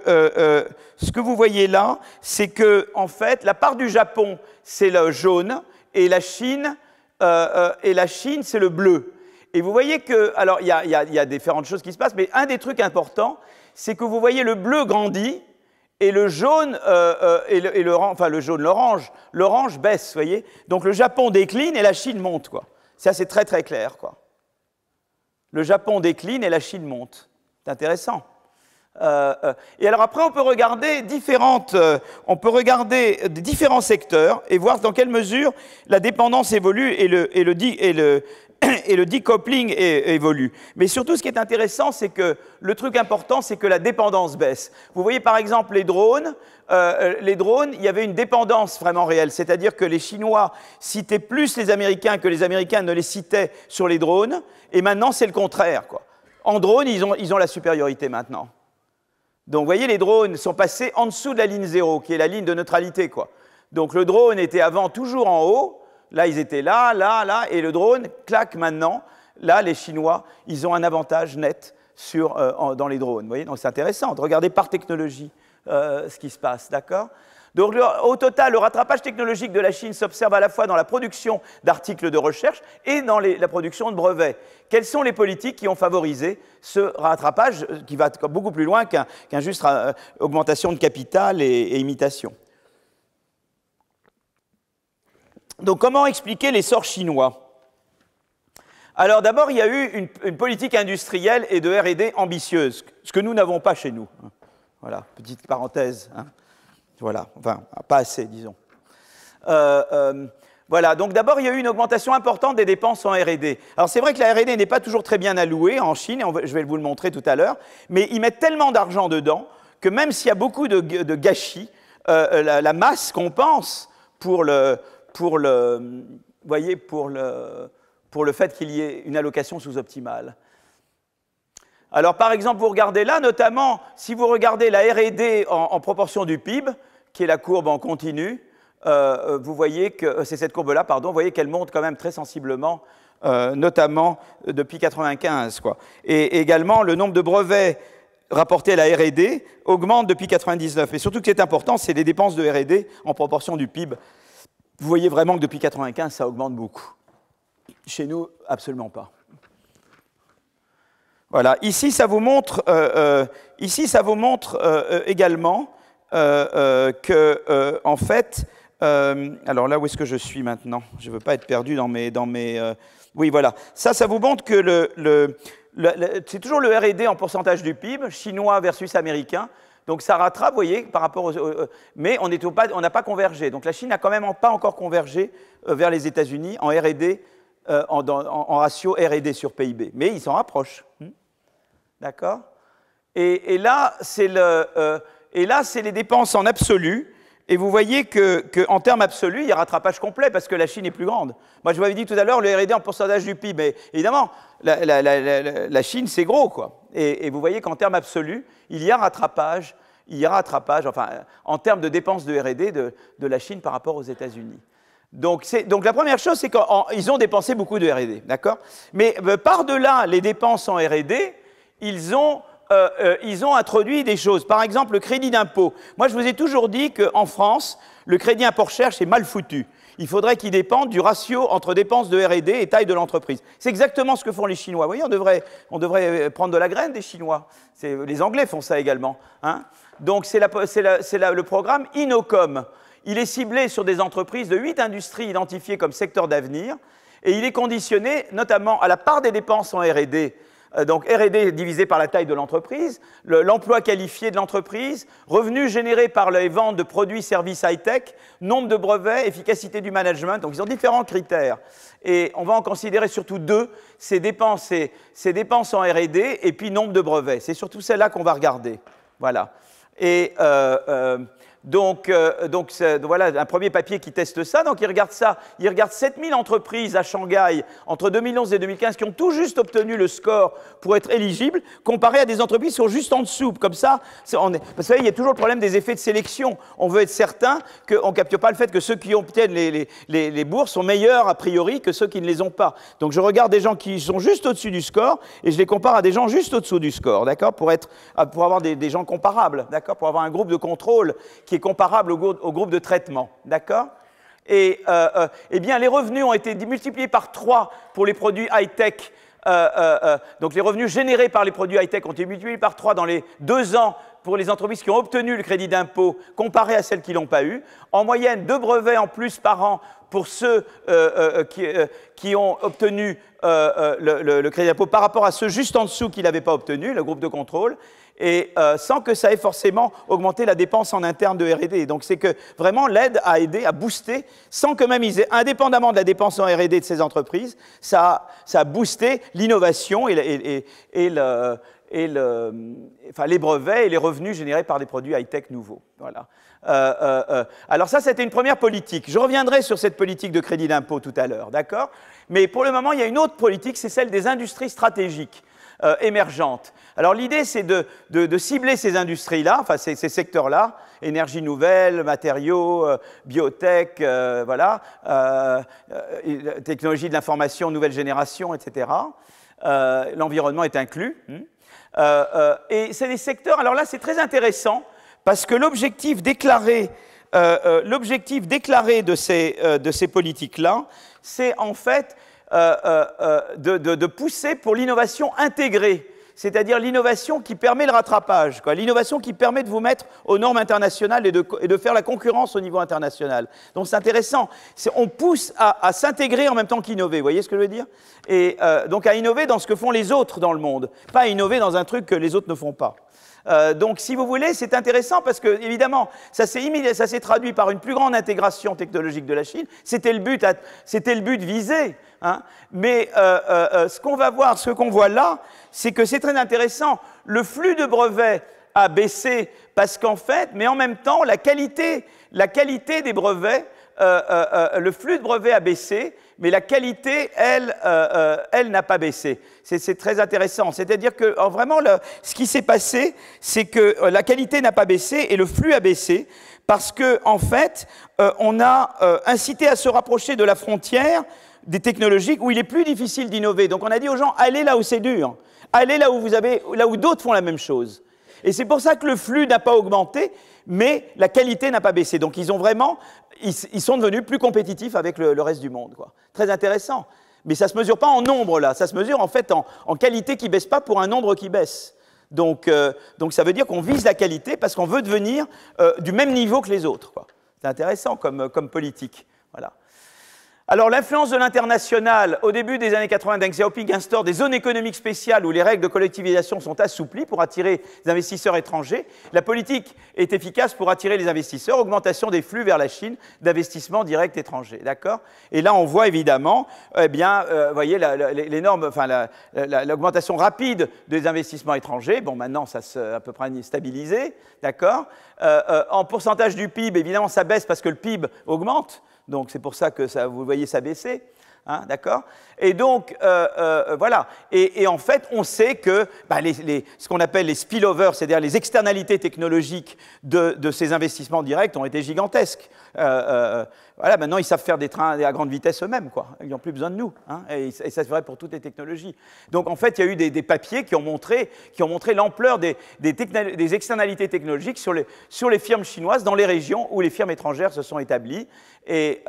ce que vous voyez là, c'est que en fait, la part du Japon, c'est le jaune, et la Chine, c'est le bleu. Et vous voyez que, alors il y a différentes choses qui se passent, mais un des trucs importants, c'est que vous voyez le bleu grandit, et le jaune, enfin le jaune, l'orange baisse, vous voyez. Donc le Japon décline et la Chine monte, quoi. Ça, c'est très très clair, quoi. Le Japon décline et la Chine monte. C'est intéressant. Et alors après, on peut regarder différents secteurs et voir dans quelle mesure la dépendance évolue et le decoupling évolue. Mais surtout, ce qui est intéressant, c'est que le truc important, c'est que la dépendance baisse. Vous voyez par exemple les drones, il y avait une dépendance vraiment réelle, c'est-à-dire que les Chinois citaient plus les Américains que les Américains ne les citaient sur les drones, et maintenant c'est le contraire, quoi. En drone, ils ont la supériorité maintenant. Donc vous voyez, les drones sont passés en dessous de la ligne 0, qui est la ligne de neutralité, quoi. Donc le drone était avant toujours en haut. Là, ils étaient là, et le drone, clac, maintenant, là, les Chinois, ils ont un avantage net dans les drones. Vous voyez, donc c'est intéressant de regarder par technologie ce qui se passe, d'accord? Donc, au total, le rattrapage technologique de la Chine s'observe à la fois dans la production d'articles de recherche et dans la production de brevets. Quelles sont les politiques qui ont favorisé ce rattrapage qui va beaucoup plus loin qu'un juste augmentation de capital et imitation? Donc, comment expliquer l'essor chinois? Alors, d'abord, il y a eu une politique industrielle et de R&D ambitieuse, ce que nous n'avons pas chez nous. Voilà, petite parenthèse. Voilà, enfin, pas assez, disons. Voilà, donc d'abord, il y a eu une augmentation importante des dépenses en R&D. Alors, c'est vrai que la R&D n'est pas toujours très bien allouée en Chine, et je vais vous le montrer tout à l'heure, mais ils mettent tellement d'argent dedans que même s'il y a beaucoup de gâchis, la masse compense pour le fait qu'il y ait une allocation sous-optimale. Alors, par exemple, vous regardez là, notamment, si vous regardez la R&D en proportion du PIB, qui est la courbe en continu, vous voyez que c'est cette courbe-là, pardon, vous voyez qu'elle monte quand même très sensiblement, notamment depuis 1995, quoi. Et également, le nombre de brevets rapportés à la R&D augmente depuis 1999. Et surtout, ce qui est important, c'est les dépenses de R&D en proportion du PIB. Vous voyez vraiment que depuis 1995, ça augmente beaucoup. Chez nous, absolument pas. Voilà, ici, ça vous montre également que, en fait, alors là, où est-ce que je suis maintenant? Je ne veux pas être perdu dans mes oui, voilà. Ça vous montre que c'est toujours le R&D en pourcentage du PIB, chinois versus américain. Donc ça rattrape, vous voyez, par rapport mais on n'a pas convergé. Donc la Chine n'a quand même pas encore convergé vers les États-Unis en R&D, en ratio R&D sur PIB. Mais ils s'en rapprochent. D'accord? Et là, c'est les dépenses en absolu. Et vous voyez qu'en termes absolus, il y a rattrapage complet parce que la Chine est plus grande. Moi, je vous avais dit tout à l'heure le R&D en pourcentage du PIB. Mais évidemment, la Chine, c'est gros, quoi. Et vous voyez qu'en termes absolus, il y a rattrapage, enfin, en termes de dépenses de R&D de la Chine par rapport aux États-Unis. Donc la première chose, c'est qu'ils ont dépensé beaucoup de R&D, d'accord? Mais par-delà les dépenses en R&D, ils ont introduit des choses. Par exemple, le crédit d'impôt. Moi, je vous ai toujours dit qu'en France, le crédit impôt-recherche est mal foutu. Il faudrait qu'il dépende du ratio entre dépenses de R&D et taille de l'entreprise. C'est exactement ce que font les Chinois. Vous voyez, on devrait prendre de la graine des Chinois. Les Anglais font ça également. Hein. Donc, c'est le programme Innocom. Il est ciblé sur des entreprises de 8 industries identifiées comme secteurs d'avenir et il est conditionné notamment à la part des dépenses en R&D. Donc R&D divisé par la taille de l'entreprise, l'emploi qualifié de l'entreprise, revenus générés par les ventes de produits, services high-tech, nombre de brevets, efficacité du management. Donc ils ont différents critères. Et on va en considérer surtout deux, ces dépenses en R&D et puis nombre de brevets. C'est surtout celles-là qu'on va regarder. Voilà. Et donc voilà un premier papier qui teste ça. Donc il regarde ça. Il regarde 7000 entreprises à Shanghai entre 2011 et 2015 qui ont tout juste obtenu le score pour être éligibles, comparé à des entreprises qui sont juste en dessous. Comme ça, parce que il y a toujours le problème des effets de sélection. On veut être certain qu'on ne capture pas le fait que ceux qui obtiennent les bourses sont meilleurs a priori que ceux qui ne les ont pas. Donc je regarde des gens qui sont juste au-dessus du score et je les compare à des gens juste au-dessous du score, d'accord, pour avoir des gens comparables, d'accord, pour avoir un groupe de contrôle qui est comparable au groupe de traitement, d'accord? Et eh bien, les revenus ont été multipliés par 3 pour les produits high-tech. Donc, les revenus générés par les produits high-tech ont été multipliés par 3 dans les 2 ans pour les entreprises qui ont obtenu le crédit d'impôt comparé à celles qui ne l'ont pas eu. En moyenne, 2 brevets en plus par an pour ceux qui ont obtenu le crédit d'impôt par rapport à ceux juste en dessous qui ne l'avaient pas obtenu, le groupe de contrôle. Et sans que ça ait forcément augmenté la dépense en interne de R&D. Donc c'est que vraiment l'aide a aidé à booster, sans que même ils aient, indépendamment de la dépense en R&D de ces entreprises, ça a boosté l'innovation enfin, les brevets et les revenus générés par des produits high-tech nouveaux. Voilà. Alors ça, c'était une première politique. Je reviendrai sur cette politique de crédit d'impôt tout à l'heure, d'accord? Mais pour le moment, il y a une autre politique, c'est celle des industries stratégiques. Émergentes. Alors l'idée, c'est de cibler ces industries-là, enfin ces secteurs-là, énergie nouvelle, matériaux, biotech, voilà, technologie de l'information, nouvelle génération, etc. L'environnement est inclus. Et c'est des secteurs, alors là c'est très intéressant, parce que l'objectif déclaré l'objectif déclaré de ces politiques-là, c'est en fait de pousser pour l'innovation intégrée, c'est-à-dire l'innovation qui permet le rattrapage, l'innovation qui permet de vous mettre aux normes internationales et de faire la concurrence au niveau international. Donc c'est intéressant, on pousse à s'intégrer en même temps qu'innover, vous voyez ce que je veux dire? Et donc à innover dans ce que font les autres dans le monde, pas à innover dans un truc que les autres ne font pas. Donc, si vous voulez, c'est intéressant parce que, évidemment, ça s'est traduit par une plus grande intégration technologique de la Chine. C'était le but visé. Hein. Mais ce qu'on va voir, ce qu'on voit là, c'est que c'est très intéressant. Le flux de brevets a baissé parce qu'en fait, mais en même temps, la qualité des brevets, le flux de brevets a baissé, mais la qualité, elle n'a pas baissé. C'est très intéressant. C'est-à-dire que vraiment, ce qui s'est passé, c'est que la qualité n'a pas baissé et le flux a baissé parce que, en fait, on a incité à se rapprocher de la frontière des technologiques où il est plus difficile d'innover. Donc, on a dit aux gens, allez là où c'est dur, allez là où d'autres font la même chose. Et c'est pour ça que le flux n'a pas augmenté, mais la qualité n'a pas baissé. Donc, ils sont devenus plus compétitifs avec le reste du monde, quoi. Très intéressant. Mais ça ne se mesure pas en nombre, là. Ça se mesure, en fait, en qualité qui ne baisse pas pour un nombre qui baisse. Donc ça veut dire qu'on vise la qualité parce qu'on veut devenir du même niveau que les autres, quoi. C'est intéressant comme politique. Voilà. Alors, l'influence de l'international, au début des années 80, Deng Xiaoping instaure des zones économiques spéciales où les règles de collectivisation sont assouplies pour attirer des investisseurs étrangers. La politique est efficace pour attirer les investisseurs, augmentation des flux vers la Chine d'investissements directs étrangers. D'accord? Et là, on voit évidemment, vous voyez, l'augmentation rapide des investissements étrangers. Bon, maintenant, ça s'est à peu près stabilisé. D'accord? En pourcentage du PIB, évidemment, ça baisse parce que le PIB augmente. Donc, c'est pour ça que vous voyez ça baisser, hein, d'accord? Et donc, voilà. Et en fait, on sait que ce qu'on appelle les spillovers, c'est-à-dire les externalités technologiques de ces investissements directs ont été gigantesques. Voilà, maintenant, ils savent faire des trains à grande vitesse eux-mêmes, quoi. Ils n'ont plus besoin de nous, hein, et ça c'est vrai pour toutes les technologies. Donc, en fait, il y a eu des papiers qui ont montré l'ampleur des externalités technologiques sur les firmes chinoises dans les régions où les firmes étrangères se sont établies. Mais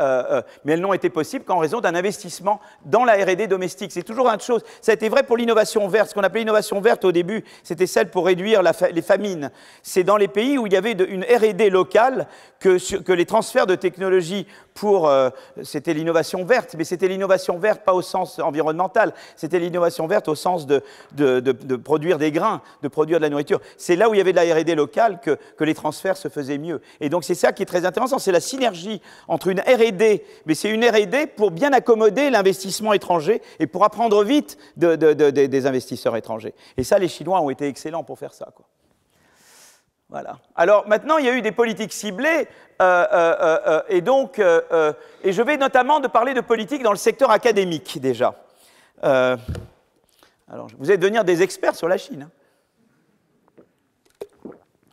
elles n'ont été possibles qu'en raison d'un investissement dans la R&D domestique. C'est toujours une chose. Ça a été vrai pour l'innovation verte. Ce qu'on appelait l'innovation verte au début, c'était celle pour réduire les famines. C'est dans les pays où il y avait une R&D locale que les transferts de technologies c'était l'innovation verte, mais c'était l'innovation verte pas au sens environnemental, c'était l'innovation verte au sens de produire des grains, de produire de la nourriture. C'est là où il y avait de la R&D locale que les transferts se faisaient mieux. Et donc c'est ça qui est très intéressant, c'est la synergie entre une R&D, mais c'est une R&D pour bien accommoder l'investissement étranger et pour apprendre vite des investisseurs étrangers. Et ça, les Chinois ont été excellents pour faire ça, quoi. Voilà. Alors maintenant, il y a eu des politiques ciblées, et je vais notamment parler de politique dans le secteur académique déjà. Alors, vous allez devenir des experts sur la Chine.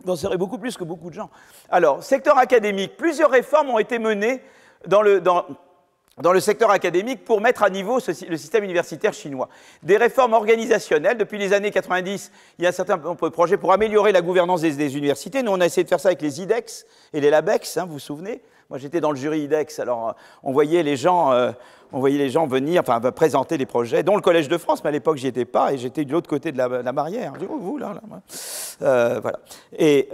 Vous en saurez beaucoup plus que beaucoup de gens. Alors, secteur académique, plusieurs réformes ont été menées dans le secteur académique pour mettre à niveau le système universitaire chinois. Des réformes organisationnelles. Depuis les années 90, il y a un certain nombre de projets pour améliorer la gouvernance des universités. Nous, on a essayé de faire ça avec les IDEX et les LABEX, hein, vous vous souvenez? Moi, j'étais dans le jury IDEX, alors on voyait les gens venir, enfin, présenter des projets, dont le Collège de France, mais à l'époque, j'y étais pas, et j'étais de l'autre côté de la barrière. Je dis, oh, vous, là. Voilà. Et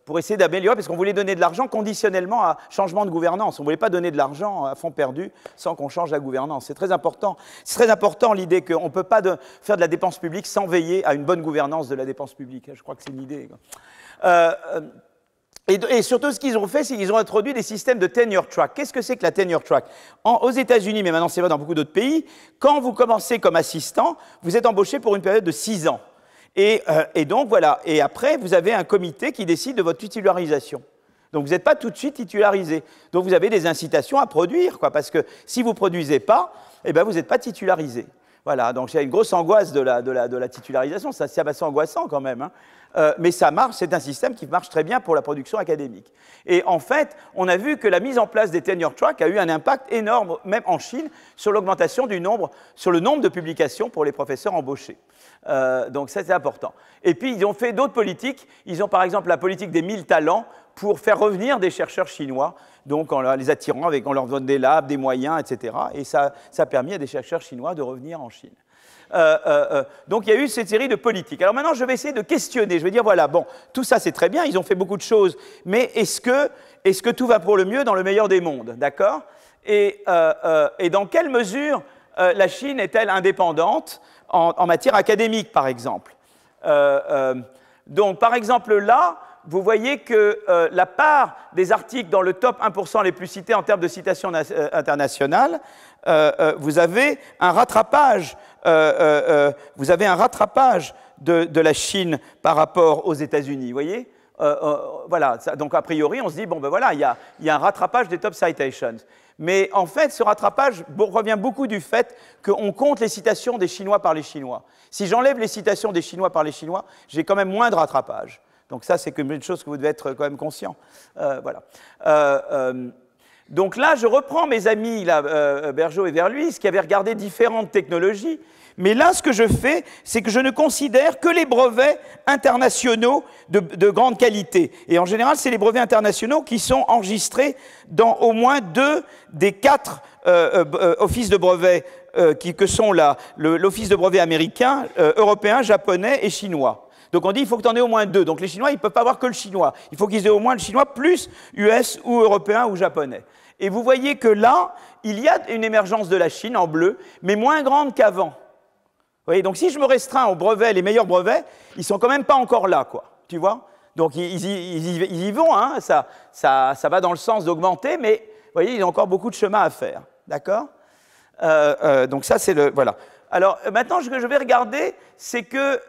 pour essayer d'améliorer, parce qu'on voulait donner de l'argent conditionnellement à changement de gouvernance. On ne voulait pas donner de l'argent à fond perdu sans qu'on change la gouvernance. C'est très important. C'est très important l'idée qu'on ne peut pas faire de la dépense publique sans veiller à une bonne gouvernance de la dépense publique. Je crois que c'est une idée. Et surtout, ce qu'ils ont fait, c'est qu'ils ont introduit des systèmes de tenure track. Qu'est-ce que c'est que la tenure track? Aux États-Unis, mais maintenant c'est vrai dans beaucoup d'autres pays, quand vous commencez comme assistant, vous êtes embauché pour une période de 6 ans. Et donc, voilà. Et après, vous avez un comité qui décide de votre titularisation. Donc, vous n'êtes pas tout de suite titularisé. Donc, vous avez des incitations à produire, quoi, parce que si vous ne produisez pas, eh ben, vous n'êtes pas titularisé. Voilà. Donc, il y a une grosse angoisse de la titularisation. C'est assez angoissant quand même, hein. Mais ça marche, c'est un système qui marche très bien pour la production académique. Et en fait, on a vu que la mise en place des tenure track a eu un impact énorme, même en Chine, sur l'augmentation sur le nombre de publications pour les professeurs embauchés. Donc ça, c'est important. Et puis, ils ont fait d'autres politiques. Ils ont par exemple la politique des 1000 talents pour faire revenir des chercheurs chinois, donc en les attirant, on leur donne des labs, des moyens, etc. Et ça a permis à des chercheurs chinois de revenir en Chine. Donc il y a eu cette série de politiques. Alors maintenant, je vais essayer de questionner. Je vais dire, voilà, bon, tout ça c'est très bien, ils ont fait beaucoup de choses, mais est-ce que tout va pour le mieux dans le meilleur des mondes, d'accord ? Et dans quelle mesure la Chine est-elle indépendante en matière académique, par exemple ? Donc, par exemple, là, vous voyez que la part des articles dans le top 1% les plus cités en termes de citations internationales, vous avez un rattrapage, de la Chine par rapport aux États-Unis, vous voyez ? Voilà, donc a priori, on se dit, bon, ben voilà, il y a un rattrapage des top citations. Mais en fait, ce rattrapage revient beaucoup du fait qu'on compte les citations des Chinois par les Chinois. Si j'enlève les citations des Chinois par les Chinois, j'ai quand même moins de rattrapage. Donc ça, c'est une chose que vous devez être quand même conscient. Voilà. Donc là, je reprends mes amis, là, Bergeau et Verluis, qui avaient regardé différentes technologies. Mais là, ce que je fais, c'est que je ne considère que les brevets internationaux de grande qualité. Et en général, c'est les brevets internationaux qui sont enregistrés dans au moins 2 des 4 offices de brevets que sont l'office de brevet américain, européen, japonais et chinois. Donc on dit il faut que tu en aies au moins 2. Donc les Chinois, ils ne peuvent pas avoir que le chinois. Il faut qu'ils aient au moins le chinois plus US ou européen ou japonais. Et vous voyez que là, il y a une émergence de la Chine en bleu, mais moins grande qu'avant. Vous voyez, donc si je me restreins aux brevets, les meilleurs brevets, ils ne sont quand même pas encore là, quoi. Tu vois ? Donc ils y vont, hein, ça va dans le sens d'augmenter, mais vous voyez, il y a encore beaucoup de chemin à faire. D'accord ? Donc ça, c'est le... Voilà. Alors maintenant, ce que je vais regarder, c'est que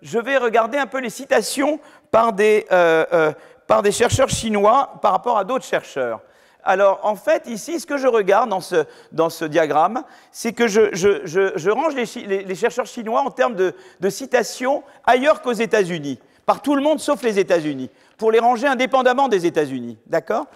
je vais regarder un peu les citations par des chercheurs chinois par rapport à d'autres chercheurs. Alors, en fait, ici, ce que je regarde dans ce diagramme, c'est que je range les chercheurs chinois en termes de citations ailleurs qu'aux États-Unis, par tout le monde sauf les États-Unis, pour les ranger indépendamment des États-Unis. D'accord ?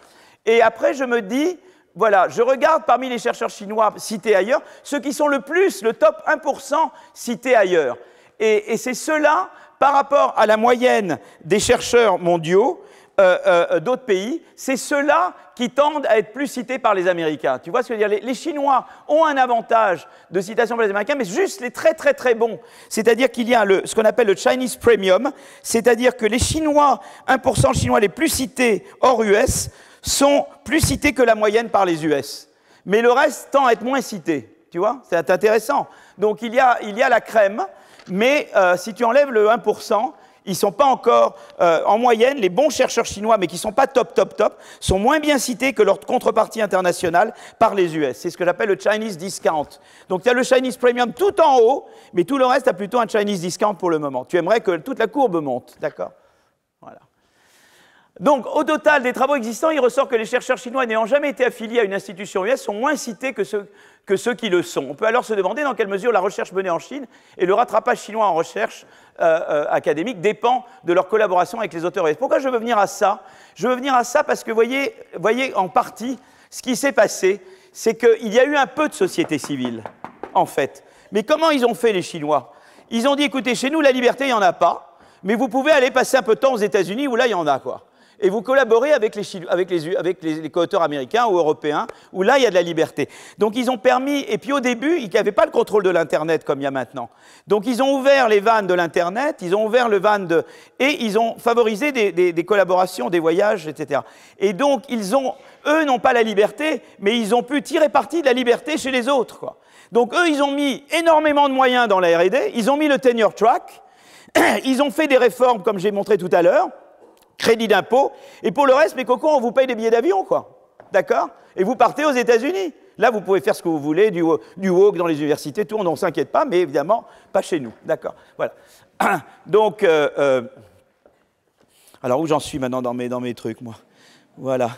Et après, je me dis, voilà, je regarde parmi les chercheurs chinois cités ailleurs, ceux qui sont le plus, le top 1% cités ailleurs. Et c'est ceux-là, par rapport à la moyenne des chercheurs mondiaux, d'autres pays, c'est ceux-là qui tendent à être plus cités par les Américains. Tu vois ce que je veux dire ? Les Chinois ont un avantage de citation par les Américains, mais juste les très très très bons. C'est-à-dire qu'il y a ce qu'on appelle le Chinese Premium, c'est-à-dire que les Chinois, 1% Chinois les plus cités hors US, sont plus cités que la moyenne par les US. Mais le reste tend à être moins cité. Tu vois ? C'est intéressant. Donc il y a la crème, mais si tu enlèves le 1%, ils ne sont pas encore, en moyenne, les bons chercheurs chinois, mais qui ne sont pas top, sont moins bien cités que leur contrepartie internationale par les US. C'est ce que j'appelle le Chinese Discount. Donc, tu as le Chinese Premium tout en haut, mais tout le reste a plutôt un Chinese Discount pour le moment. Tu aimerais que toute la courbe monte, d'accord ? Voilà. Donc, au total des travaux existants, il ressort que les chercheurs chinois n'ayant jamais été affiliés à une institution US sont moins cités que ceux qui le sont. On peut alors se demander dans quelle mesure la recherche menée en Chine et le rattrapage chinois en recherche académique dépend de leur collaboration avec les auteurs US. Pourquoi je veux venir à ça ? Je veux venir à ça parce que, voyez en partie, ce qui s'est passé, c'est qu'il y a eu un peu de société civile, en fait. Mais comment ils ont fait, les Chinois ? Ils ont dit, écoutez, chez nous, la liberté, il n'y en a pas, mais vous pouvez aller passer un peu de temps aux États-Unis où là, il y en a, quoi. Et vous collaborez avec les co-auteurs américains ou européens, où là, il y a de la liberté. Donc, ils ont permis, et puis au début, ils n'avaient pas le contrôle de l'Internet comme il y a maintenant. Donc, ils ont ouvert les vannes de l'Internet, ils ont ouvert le van et ils ont favorisé des collaborations, des voyages, etc. Et donc, eux n'ont pas la liberté, mais ils ont pu tirer parti de la liberté chez les autres, quoi. Donc, eux, ils ont mis énormément de moyens dans la R&D, ils ont mis le tenure track, ils ont fait des réformes, comme j'ai montré tout à l'heure, crédit d'impôt, et pour le reste, mes cocos, on vous paye des billets d'avion, quoi. D'accord ? Et vous partez aux États-Unis. Là, vous pouvez faire ce que vous voulez, du walk dans les universités, tout, on ne s'inquiète pas, mais évidemment, pas chez nous. D'accord ? Voilà. Donc, alors où j'en suis maintenant dans mes trucs, moi ? Voilà.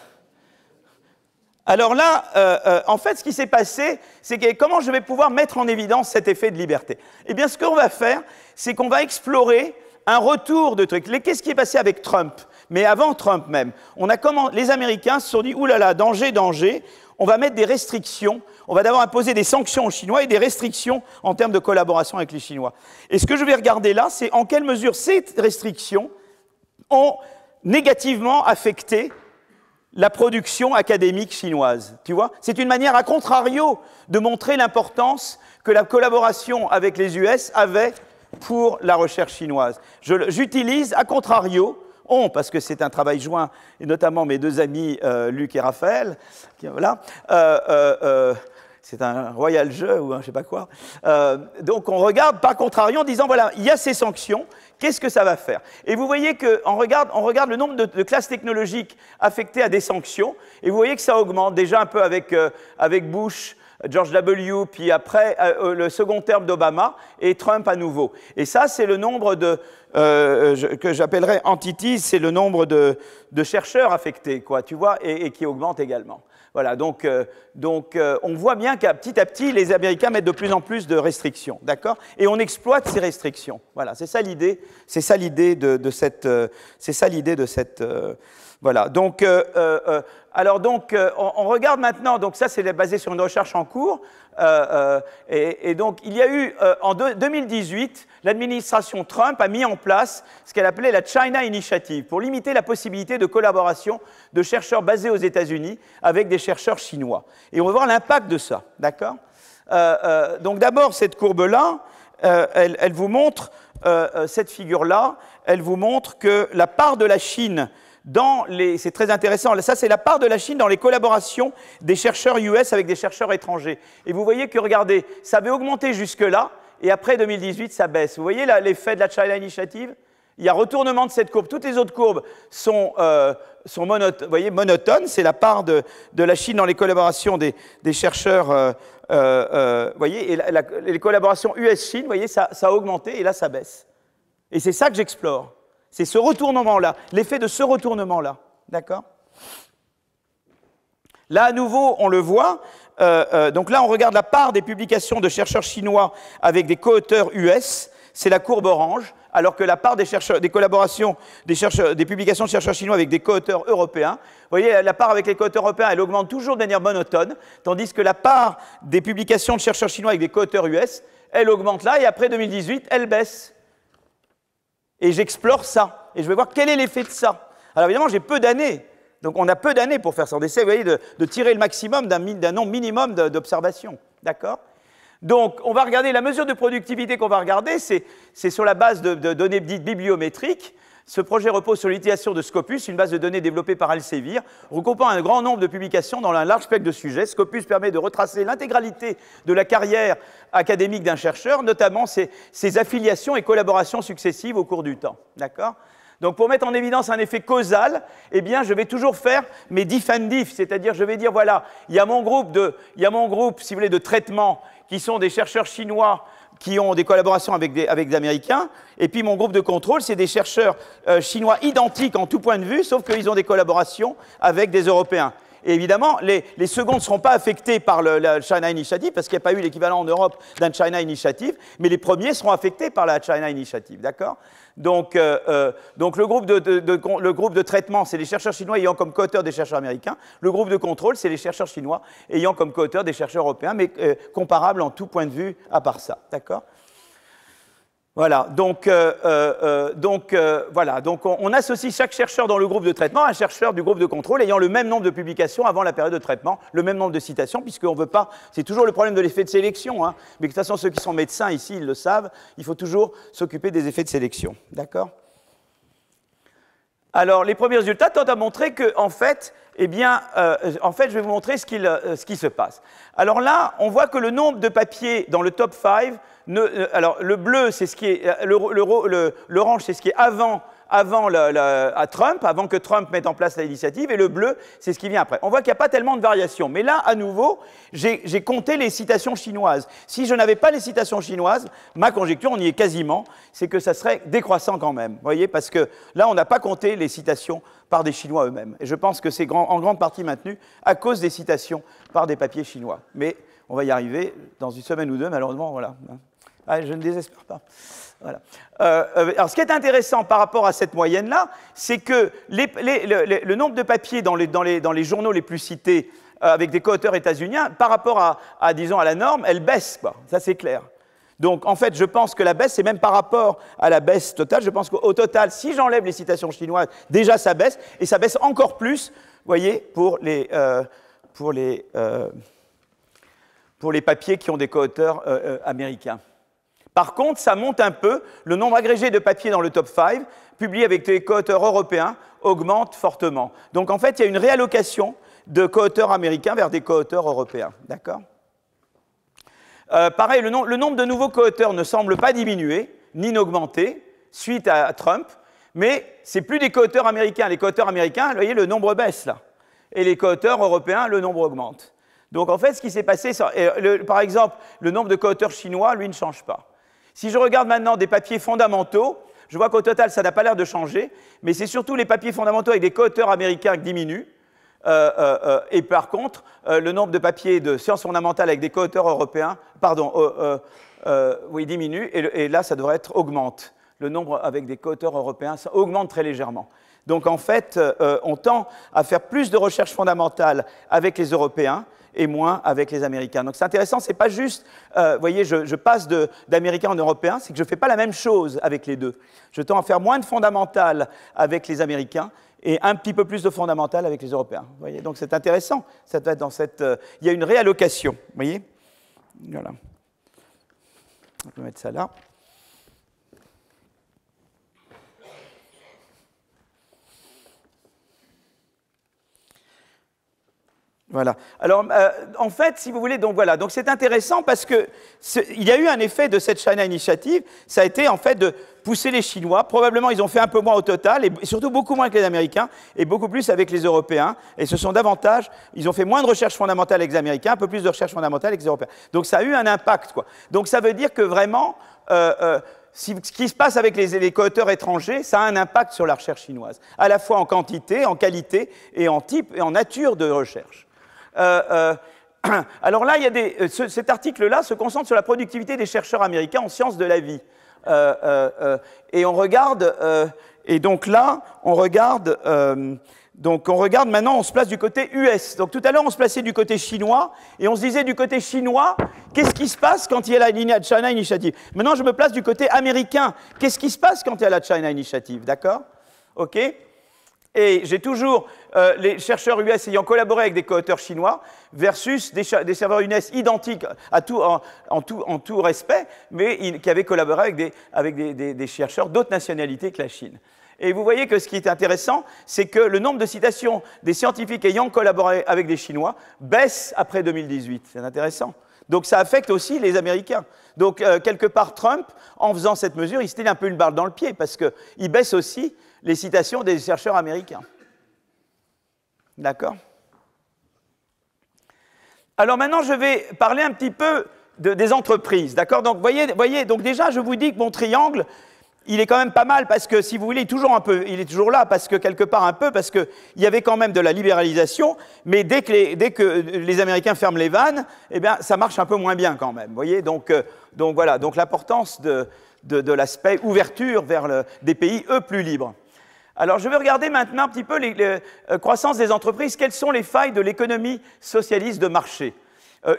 Alors là, en fait, ce qui s'est passé, c'est que comment je vais pouvoir mettre en évidence cet effet de liberté ? Eh bien, ce qu'on va faire, c'est qu'on va explorer un retour de trucs. Qu'est-ce qui est passé avec Trump ? Mais avant Trump même, les Américains se sont dit « Ouh là là, danger, danger », on va mettre des restrictions, on va d'abord imposer des sanctions aux Chinois et des restrictions en termes de collaboration avec les Chinois. Et ce que je vais regarder là, c'est en quelle mesure ces restrictions ont négativement affecter la production académique chinoise. Tu vois? C'est une manière, à contrario, de montrer l'importance que la collaboration avec les US avait pour la recherche chinoise. J'utilise, à contrario, parce que c'est un travail joint, et notamment mes deux amis Luc et Raphaël, voilà, c'est un royal jeu ou un je ne sais pas quoi. Donc on regarde par contrario en disant, voilà, il y a ces sanctions, qu'est-ce que ça va faire? Et vous voyez qu'on regarde le nombre de classes technologiques affectées à des sanctions, et vous voyez que ça augmente déjà un peu avec Bush, George W., puis après le second terme d'Obama, et Trump à nouveau. Et ça, c'est le nombre que j'appellerais entities, c'est le nombre de chercheurs affectés, quoi, tu vois, et qui augmente également. Voilà, donc on voit bien qu'à petit à petit, les Américains mettent de plus en plus de restrictions, d'accord? Et on exploite ces restrictions. Voilà, c'est ça l'idée de cette... voilà, donc... on regarde maintenant, donc ça c'est basé sur une recherche en cours, et donc il y a eu, en 2018, l'administration Trump a mis en place ce qu'elle appelait la China Initiative, pour limiter la possibilité de collaboration de chercheurs basés aux États-Unis avec des chercheurs chinois. Et on va voir l'impact de ça, d'accord? Donc d'abord, cette courbe-là, elle vous montre, cette figure-là, elle vous montre que la part de la Chine... c'est très intéressant, ça c'est la part de la Chine dans les collaborations des chercheurs US avec des chercheurs étrangers. Et vous voyez que, regardez, ça avait augmenté jusque-là, et après 2018, ça baisse. Vous voyez l'effet de la China Initiative? Il y a retournement de cette courbe. Toutes les autres courbes sont monotones. C'est la part de la Chine dans les collaborations des chercheurs, voyez, et les collaborations US-Chine, vous voyez, ça a augmenté, et là, ça baisse. Et c'est ça que j'explore. C'est ce retournement-là, l'effet de ce retournement-là. D'accord? Là, à nouveau, on le voit. Donc là, on regarde la part des publications de chercheurs chinois avec des co-auteurs US. C'est la courbe orange, alors que la part des publications de chercheurs chinois avec des co-auteurs européens, vous voyez, la part avec les co-auteurs européens, elle augmente toujours de manière monotone, tandis que la part des publications de chercheurs chinois avec des co-auteurs US, elle augmente là, et après 2018, elle baisse. Et j'explore ça, et je vais voir quel est l'effet de ça. Alors évidemment, j'ai peu d'années, donc on a peu d'années pour faire ça. On essaie, vous voyez, de tirer le maximum d'un nombre minimum d'observations, d'accord? Donc, on va regarder, la mesure de productivité qu'on va regarder, c'est sur la base de données dites bibliométriques. Ce projet repose sur l'utilisation de Scopus, une base de données développée par Elsevier, regroupant un grand nombre de publications dans un large spectre de sujets. Scopus permet de retracer l'intégralité de la carrière académique d'un chercheur, notamment ses affiliations et collaborations successives au cours du temps. D'accord ? Donc, pour mettre en évidence un effet causal, eh bien, je vais toujours faire mes diff and diff, c'est-à-dire, je vais dire, voilà, il y a mon groupe, si vous voulez, de traitement, qui sont des chercheurs chinois qui ont des collaborations avec des Américains, et puis mon groupe de contrôle, c'est des chercheurs chinois identiques en tout point de vue, sauf qu'ils ont des collaborations avec des Européens. Et évidemment, les seconds ne seront pas affectés par la China Initiative, parce qu'il n'y a pas eu l'équivalent en Europe d'un China Initiative, mais les premiers seront affectés par la China Initiative, d'accord ? Donc le groupe de traitement, c'est les chercheurs chinois ayant comme co-auteurs des chercheurs américains. Le groupe de contrôle, c'est les chercheurs chinois ayant comme co-auteurs des chercheurs européens, mais comparables en tout point de vue à part ça, d'accord ? Voilà, donc on associe chaque chercheur dans le groupe de traitement à un chercheur du groupe de contrôle ayant le même nombre de publications avant la période de traitement, le même nombre de citations, puisqu'on ne veut pas... C'est toujours le problème de l'effet de sélection, hein, mais de toute façon, ceux qui sont médecins ici, ils le savent, il faut toujours s'occuper des effets de sélection. D'accord ? Alors, les premiers résultats tentent à montrer que, en fait, je vais vous montrer ce qui se passe. Alors là, on voit que le nombre de papiers dans le top 5, alors le bleu, c'est ce qui est, l'orange, c'est ce qui est avant Trump, avant que Trump mette en place l'initiative, et le bleu, c'est ce qui vient après. On voit qu'il n'y a pas tellement de variations. Mais là, à nouveau, j'ai compté les citations chinoises. Si je n'avais pas les citations chinoises, ma conjecture, on y est quasiment, c'est que ça serait décroissant quand même. Vous voyez, parce que là, on n'a pas compté les citations par des Chinois eux-mêmes. Et je pense que c'est en grande partie maintenu à cause des citations par des papiers chinois. Mais on va y arriver dans une semaine ou deux, malheureusement, voilà. Ah, je ne désespère pas. Voilà. Alors, ce qui est intéressant par rapport à cette moyenne-là, c'est que le nombre de papiers dans les journaux les plus cités avec des co-auteurs états-uniens, par rapport disons, à la norme, elle baisse, quoi. Ça, c'est clair. Donc, en fait, je pense que la baisse, c'est même par rapport à la baisse totale. Je pense qu'au total, si j'enlève les citations chinoises, déjà ça baisse, et ça baisse encore plus, vous voyez, pour les papiers qui ont des co-auteurs américains. Par contre, ça monte un peu. Le nombre agrégé de papiers dans le top 5, publiés avec des co-auteurs européens, augmente fortement. Donc, en fait, il y a une réallocation de co-auteurs américains vers des co-auteurs européens. D'accord ? Pareil, le nombre de nouveaux co-auteurs ne semble pas diminuer, ni n'augmenter, suite à Trump, mais ce n'est plus des co-auteurs américains. Les co-auteurs américains, vous voyez, le nombre baisse là. Et les co-auteurs européens, le nombre augmente. Donc, en fait, ce qui s'est passé, par exemple, le nombre de co-auteurs chinois, lui, ne change pas. Si je regarde maintenant des papiers fondamentaux, je vois qu'au total, ça n'a pas l'air de changer, mais c'est surtout les papiers fondamentaux avec des co-auteurs américains qui diminuent. Et par contre, le nombre de papiers de sciences fondamentales avec des co-auteurs européens, diminue, et là, ça devrait être augmente. Le nombre avec des co-auteurs européens, ça augmente très légèrement. Donc, en fait, on tend à faire plus de recherche fondamentale avec les Européens et moins avec les Américains. Donc, c'est intéressant, c'est pas juste, vous voyez, je passe d'Américains en Européens, c'est que je ne fais pas la même chose avec les deux. Je tends à faire moins de fondamentales avec les Américains et un petit peu plus de fondamentales avec les Européens. Vous voyez, donc c'est intéressant. Ça doit être dans cette, il y a une réallocation. Vous voyez, voilà. On peut mettre ça là. Voilà. Alors, en fait, si vous voulez, donc voilà, donc c'est intéressant parce que il y a eu un effet de cette China Initiative, ça a été en fait de pousser les Chinois. Probablement, ils ont fait un peu moins au total, et surtout beaucoup moins que les Américains, et beaucoup plus avec les Européens. Et ce sont davantage, ils ont fait moins de recherche fondamentale avec les Américains, un peu plus de recherche fondamentale avec les Européens. Donc, ça a eu un impact, quoi. Donc, ça veut dire que vraiment, ce qui se passe avec les co-auteurs étrangers, ça a un impact sur la recherche chinoise, à la fois en quantité, en qualité, et en type et en nature de recherche. Alors là, cet article-là se concentre sur la productivité des chercheurs américains en sciences de la vie. Et on regarde, et donc là, on regarde maintenant, on se place du côté US. Donc tout à l'heure, on se plaçait du côté chinois, et on se disait du côté chinois, qu'est-ce qui se passe quand il y a la China Initiative? Maintenant, je me place du côté américain. Qu'est-ce qui se passe quand il y a la China Initiative? D'accord? OK? Et j'ai toujours les chercheurs US ayant collaboré avec des co-auteurs chinois versus des serveurs US identiques en tout respect, mais qui avaient collaboré avec des chercheurs d'autres nationalités que la Chine. Et vous voyez que ce qui est intéressant, c'est que le nombre de citations des scientifiques ayant collaboré avec des Chinois baisse après 2018. C'est intéressant. Donc ça affecte aussi les Américains. Donc quelque part, Trump, en faisant cette mesure, il se tire un peu une balle dans le pied parce qu'il baisse aussi les citations des chercheurs américains. D'accord? Alors maintenant, je vais parler un petit peu des entreprises. D'accord? Donc, voyez, donc déjà, je vous dis que mon triangle, il est quand même pas mal parce que, si vous voulez, il est toujours là parce que, quelque part, un peu, parce qu'il y avait quand même de la libéralisation, mais dès que les Américains ferment les vannes, eh bien, ça marche un peu moins bien quand même. Voyez? Donc voilà, donc l'importance de l'aspect ouverture vers des pays, eux, plus libres. Alors, je vais regarder maintenant un petit peu la croissance des entreprises. Quelles sont les failles de l'économie socialiste de marché?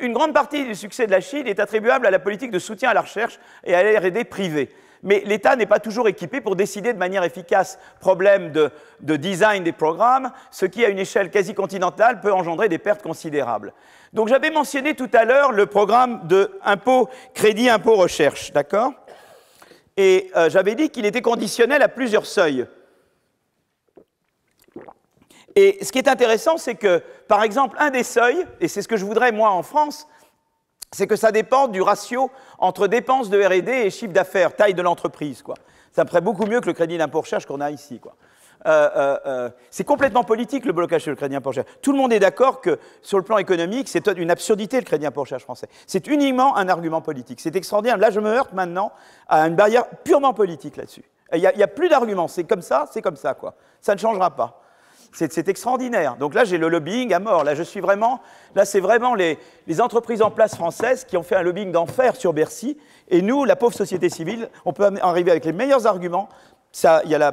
Une grande partie du succès de la Chine est attribuable à la politique de soutien à la recherche et à la R&D privée. Mais l'État n'est pas toujours équipé pour décider de manière efficace. Problème de design des programmes, ce qui, à une échelle quasi continentale, peut engendrer des pertes considérables. Donc, j'avais mentionné tout à l'heure le programme de crédit impôt recherche, d'accord? Et j'avais dit qu'il était conditionnel à plusieurs seuils. Et ce qui est intéressant, c'est que, par exemple, un des seuils, et c'est ce que je voudrais, moi, en France, c'est que ça dépend du ratio entre dépenses de R&D et chiffre d'affaires, taille de l'entreprise, quoi. Ça me ferait beaucoup mieux que le crédit d'impôt recherche qu'on a ici, quoi. C'est complètement politique, le blocage sur le crédit d'impôt recherche. Tout le monde est d'accord que, sur le plan économique, c'est une absurdité, le crédit d'impôt recherche français. C'est uniquement un argument politique. C'est extraordinaire. Là, je me heurte maintenant à une barrière purement politique là-dessus. Il n'y a plus d'arguments. C'est comme ça, quoi. Ça ne changera pas. C'est extraordinaire. Donc là, j'ai le lobbying à mort. Là, c'est vraiment les entreprises en place françaises qui ont fait un lobbying d'enfer sur Bercy. Et nous, la pauvre société civile, on peut arriver avec les meilleurs arguments.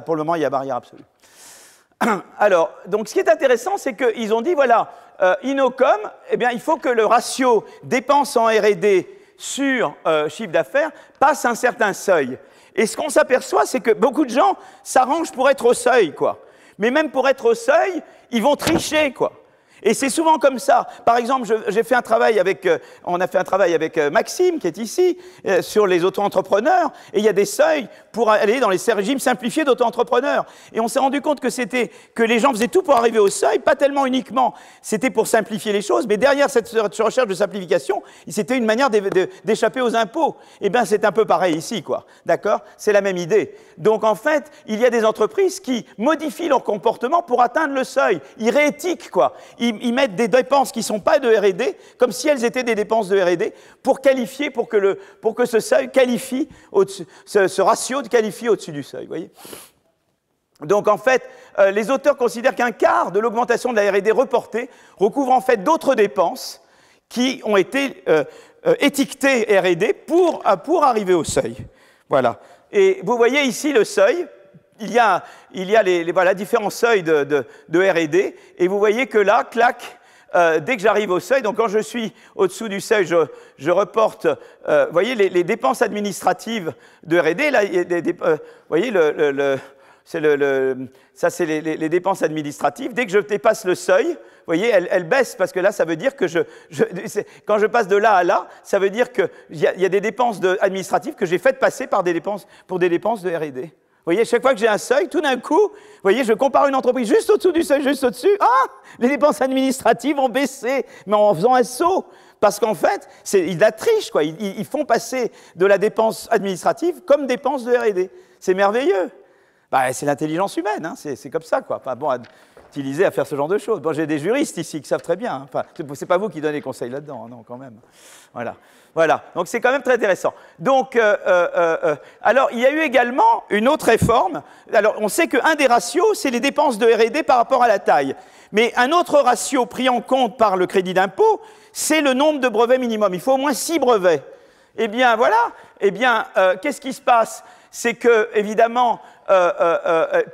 Pour le moment, il y a barrière absolue. Alors, donc, ce qui est intéressant, c'est qu'ils ont dit, voilà, Innocom, eh bien, il faut que le ratio dépenses en R&D sur chiffre d'affaires passe un certain seuil. Et ce qu'on s'aperçoit, c'est que beaucoup de gens s'arrangent pour être au seuil, quoi. Mais même pour être au seuil, ils vont tricher, quoi. Et c'est souvent comme ça. Par exemple, j'ai fait un travail avec, on a fait un travail avec Maxime, qui est ici, sur les auto-entrepreneurs, et il y a des seuils pour aller dans les régimes simplifiés d'auto-entrepreneurs. Et on s'est rendu compte que les gens faisaient tout pour arriver au seuil, pas tellement uniquement, c'était pour simplifier les choses, mais derrière cette recherche de simplification, c'était une manière d'échapper aux impôts. Eh bien, c'est un peu pareil ici, quoi. D'accord? C'est la même idée. Donc, en fait, il y a des entreprises qui modifient leur comportement pour atteindre le seuil. Ils rééthiquent, quoi. Ils mettent des dépenses qui ne sont pas de R&D, comme si elles étaient des dépenses de R&D, pour qualifier, pour que ce seuil qualifie, ce ratio qualifie au-dessus du seuil. Voyez. Donc en fait, les auteurs considèrent qu'un quart de l'augmentation de la R&D reportée recouvre en fait d'autres dépenses qui ont été étiquetées R&D pour arriver au seuil. Voilà. Et vous voyez ici le seuil. Il y a voilà, différents seuils de R&D, et vous voyez que là, clac, dès que j'arrive au seuil, donc quand je suis au-dessous du seuil, je reporte, vous voyez, les dépenses administratives de R&D, là, vous voyez, ça c'est les dépenses administratives. Dès que je dépasse le seuil, vous voyez, elle baisse, parce que là, ça veut dire que quand je passe de là à là, ça veut dire qu'il y a des dépenses administratives que j'ai faites passer pour des dépenses de R&D. Vous voyez, chaque fois que j'ai un seuil, tout d'un coup, vous voyez, je compare une entreprise juste au-dessous du seuil, juste au-dessus. Ah, les dépenses administratives ont baissé, mais en faisant un saut. Parce qu'en fait, ils la trichent, quoi. Ils font passer de la dépense administrative comme dépense de R&D. C'est merveilleux. Bah, c'est l'intelligence humaine, hein. C'est comme ça, quoi. Enfin, bon, à utiliser à faire ce genre de choses. Bon, j'ai des juristes ici qui savent très bien. Hein. Enfin, c'est pas vous qui donnez conseils là-dedans, hein, non, quand même. Voilà. Voilà, donc c'est quand même très intéressant. Donc, alors, il y a eu également une autre réforme. Alors, on sait qu'un des ratios, c'est les dépenses de R&D par rapport à la taille. Mais un autre ratio pris en compte par le crédit d'impôt, c'est le nombre de brevets minimum. Il faut au moins 6 brevets. Eh bien, voilà. Eh bien, qu'est-ce qui se passe? C'est que, évidemment,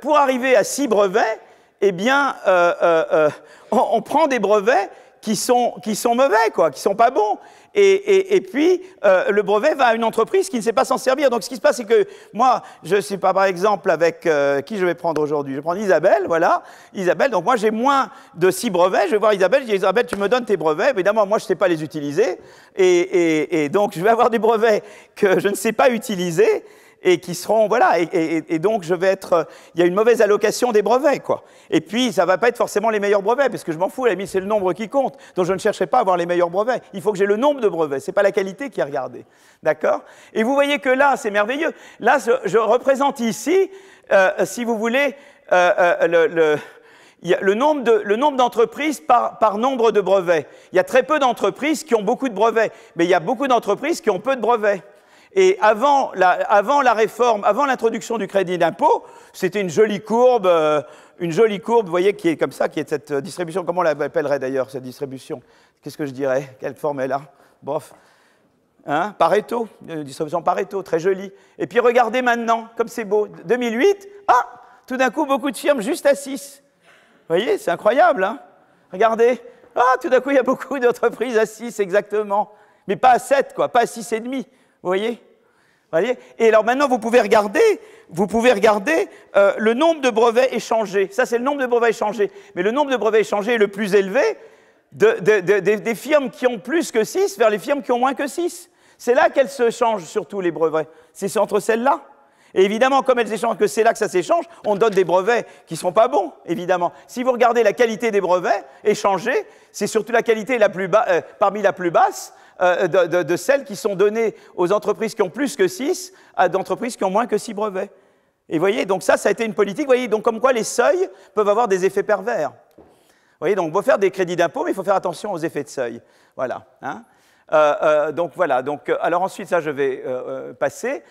pour arriver à 6 brevets, eh bien, on prend des brevets qui sont mauvais, quoi, qui sont pas bons. Et puis, le brevet va à une entreprise qui ne sait pas s'en servir. Donc, ce qui se passe, c'est que moi, je ne sais pas, par exemple, avec qui je vais prendre aujourd'hui. Je vais prendre Isabelle, voilà. Isabelle, donc moi, j'ai moins de 6 brevets. Je vais voir Isabelle, je dis, Isabelle, tu me donnes tes brevets. Évidemment, moi, je ne sais pas les utiliser. Et donc, je vais avoir des brevets que je ne sais pas utiliser. Et qui seront, voilà, et donc je vais être, il y a une mauvaise allocation des brevets, quoi. Et puis, ça ne va pas être forcément les meilleurs brevets, parce que je m'en fous, à la limite, c'est le nombre qui compte. Donc, je ne chercherai pas à avoir les meilleurs brevets. Il faut que j'ai le nombre de brevets, ce n'est pas la qualité qui est regardée. D'accord? Et vous voyez que là, c'est merveilleux. Là, je représente ici, si vous voulez, le nombre d'entreprises par nombre de brevets. Il y a très peu d'entreprises qui ont beaucoup de brevets, mais il y a beaucoup d'entreprises qui ont peu de brevets. Et avant la réforme, avant l'introduction du crédit d'impôt, c'était une jolie courbe, vous voyez, qui est comme ça, qui est cette distribution. Comment on l'appellerait d'ailleurs, cette distribution? Qu'est-ce que je dirais? Quelle forme elle a? Bof. Hein? Pareto, distribution Pareto, très jolie. Et puis regardez maintenant, comme c'est beau, 2008, ah, tout d'un coup, beaucoup de firmes juste à 6. Vous voyez, c'est incroyable, hein? Regardez, ah, tout d'un coup, il y a beaucoup d'entreprises à 6, exactement. Mais pas à 7, quoi, pas à 6,5. Vous voyez? Et alors maintenant, vous pouvez regarder le nombre de brevets échangés. Ça, c'est le nombre de brevets échangés. Mais le nombre de brevets échangés est le plus élevé des firmes qui ont plus que 6 vers les firmes qui ont moins que 6. C'est là qu'elles se changent surtout les brevets. C'est entre celles-là. Et évidemment, comme elles échangent, que c'est là que ça s'échange, on donne des brevets qui ne sont pas bons, évidemment. Si vous regardez la qualité des brevets échangés, c'est surtout la qualité parmi la plus basse de celles qui sont données aux entreprises qui ont plus que 6 à d'entreprises qui ont moins que 6 brevets. Et vous voyez, donc ça a été une politique, vous voyez, donc comme quoi les seuils peuvent avoir des effets pervers. Vous voyez, donc il faut faire des crédits d'impôt, mais il faut faire attention aux effets de seuil. Voilà. Hein. Donc voilà, alors ensuite, ça je vais passer.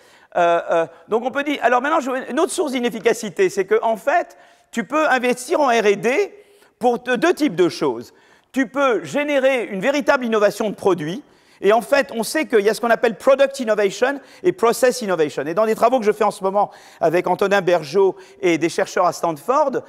Donc on peut dire, alors maintenant, une autre source d'inefficacité, c'est qu'en fait, tu peux investir en R&D pour deux types de choses. Tu peux générer une véritable innovation de produit, Et en fait, on sait qu'il y a ce qu'on appelle Product Innovation et Process Innovation. Et dans les travaux que je fais en ce moment avec Antonin Bergeau et des chercheurs à Stanford,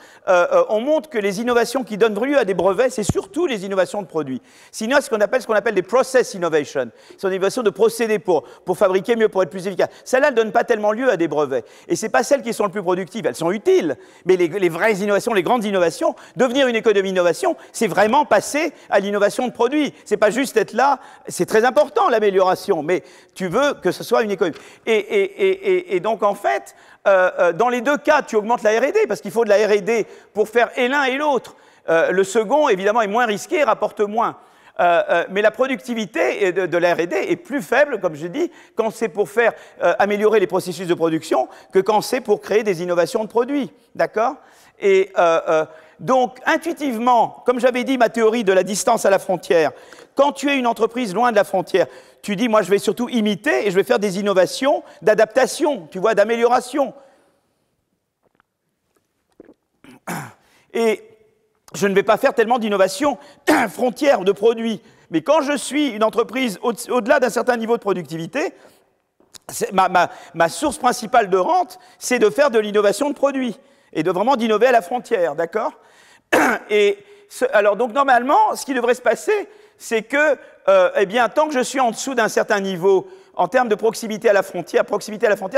on montre que les innovations qui donnent lieu à des brevets, c'est surtout les innovations de produits. Sinon, ce qu'on appelle des Process Innovation. Ce sont des innovations de procédés pour fabriquer mieux, pour être plus efficace. Celles-là ne donnent pas tellement lieu à des brevets. Et ce n'est pas celles qui sont les plus productives. Elles sont utiles. Mais les vraies innovations, les grandes innovations, devenir une économie d'innovation, c'est vraiment passer à l'innovation de produits. Ce n'est pas juste être là. C'est très important l'amélioration, mais tu veux que ce soit une économie. Et donc en fait, dans les deux cas, tu augmentes la R&D, parce qu'il faut de la R&D pour faire et l'un et l'autre. Le second, évidemment, est moins risqué et rapporte moins. Mais la productivité de la R&D est plus faible, comme je dis, quand c'est pour faire améliorer les processus de production que quand c'est pour créer des innovations de produits. D'accord ? Et donc, intuitivement, comme j'avais dit, ma théorie de la distance à la frontière, quand tu es une entreprise loin de la frontière, tu dis, moi, je vais surtout imiter et je vais faire des innovations d'adaptation, tu vois, d'amélioration. Et je ne vais pas faire tellement d'innovation frontière de produits. Mais quand je suis une entreprise au-delà d'un certain niveau de productivité, ma source principale de rente, c'est de faire de l'innovation de produits et de vraiment d'innover à la frontière, d'accord ? Et alors, donc, normalement, ce qui devrait se passer, c'est que, eh bien, tant que je suis en dessous d'un certain niveau, en termes de proximité à la frontière,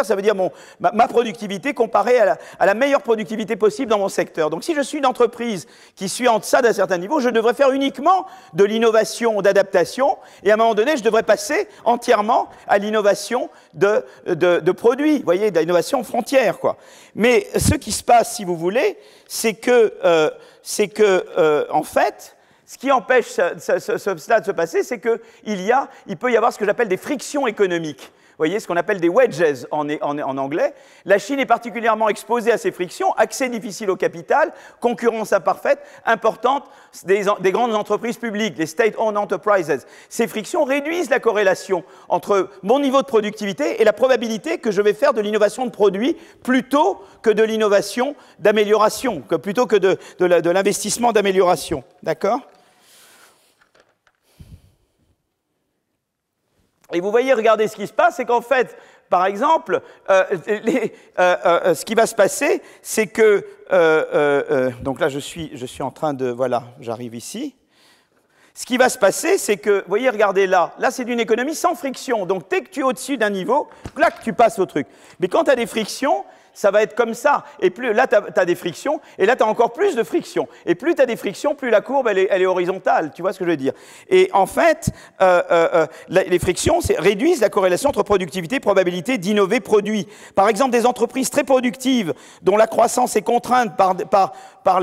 ça veut dire ma productivité comparée à la meilleure productivité possible dans mon secteur. Donc, si je suis une entreprise qui suis en deçà d'un certain niveau, je devrais faire uniquement de l'innovation, d'adaptation, et à un moment donné, je devrais passer entièrement à l'innovation de produits, vous voyez, de l'innovation frontière, quoi. Mais ce qui se passe, si vous voulez, c'est que en fait, ce qui empêche cela de se passer, c'est qu'il peut y avoir ce que j'appelle des frictions économiques. Vous voyez, ce qu'on appelle des wedges en anglais. La Chine est particulièrement exposée à ces frictions, accès difficile au capital, concurrence imparfaite, importante des grandes entreprises publiques, les state-owned enterprises. Ces frictions réduisent la corrélation entre mon niveau de productivité et la probabilité que je vais faire de l'innovation de produits plutôt que de l'innovation d'amélioration, plutôt que de l'investissement d'amélioration. D'accord ? Et vous voyez, regardez ce qui se passe, c'est qu'en fait, par exemple, ce qui va se passer, c'est que... donc là, je suis en train de... Voilà, j'arrive ici. Ce qui va se passer, c'est que... Vous voyez, regardez là. Là, c'est une économie sans friction. Donc, dès que tu es au-dessus d'un niveau, là, tu passes au truc. Mais quand tu as des frictions, ça va être comme ça. Et plus là, tu as des frictions, et là, tu as encore plus de frictions. Et plus tu as des frictions, plus la courbe, elle est horizontale. Tu vois ce que je veux dire? Et en fait, les frictions réduisent la corrélation entre productivité et probabilité d'innover produit. Par exemple, des entreprises très productives, dont la croissance est contrainte par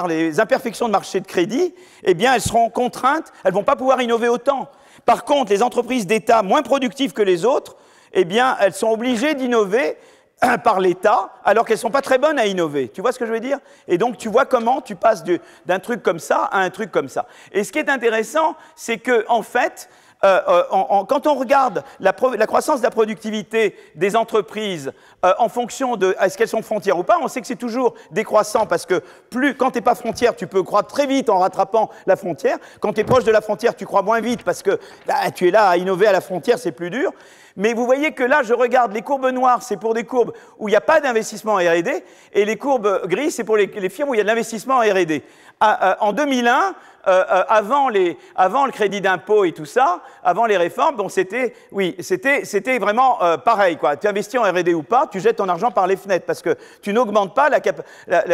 les imperfections de marché de crédit, eh bien, elles seront contraintes, elles ne vont pas pouvoir innover autant. Par contre, les entreprises d'État moins productives que les autres, eh bien, elles sont obligées d'innover par l'État, alors qu'elles ne sont pas très bonnes à innover. Tu vois ce que je veux dire? Et donc, tu vois comment tu passes d'un truc comme ça à un truc comme ça. Et ce qui est intéressant, c'est que, en fait, quand on regarde la croissance de la productivité des entreprises en fonction de est-ce qu'elles sont frontières ou pas, on sait que c'est toujours décroissant parce que quand tu n'es pas frontière, tu peux croître très vite en rattrapant la frontière. Quand tu es proche de la frontière, tu crois moins vite parce que tu es là à innover à la frontière, c'est plus dur. Mais vous voyez que là, je regarde les courbes noires, c'est pour des courbes où il n'y a pas d'investissement en R&D, et les courbes grises, c'est pour les firmes où il y a de l'investissement en R&D. En 2001, avant le crédit d'impôt et tout ça, avant les réformes, bon, c'était vraiment pareil, quoi. Tu investis en R&D ou pas, tu jettes ton argent par les fenêtres parce que tu n'augmentes pas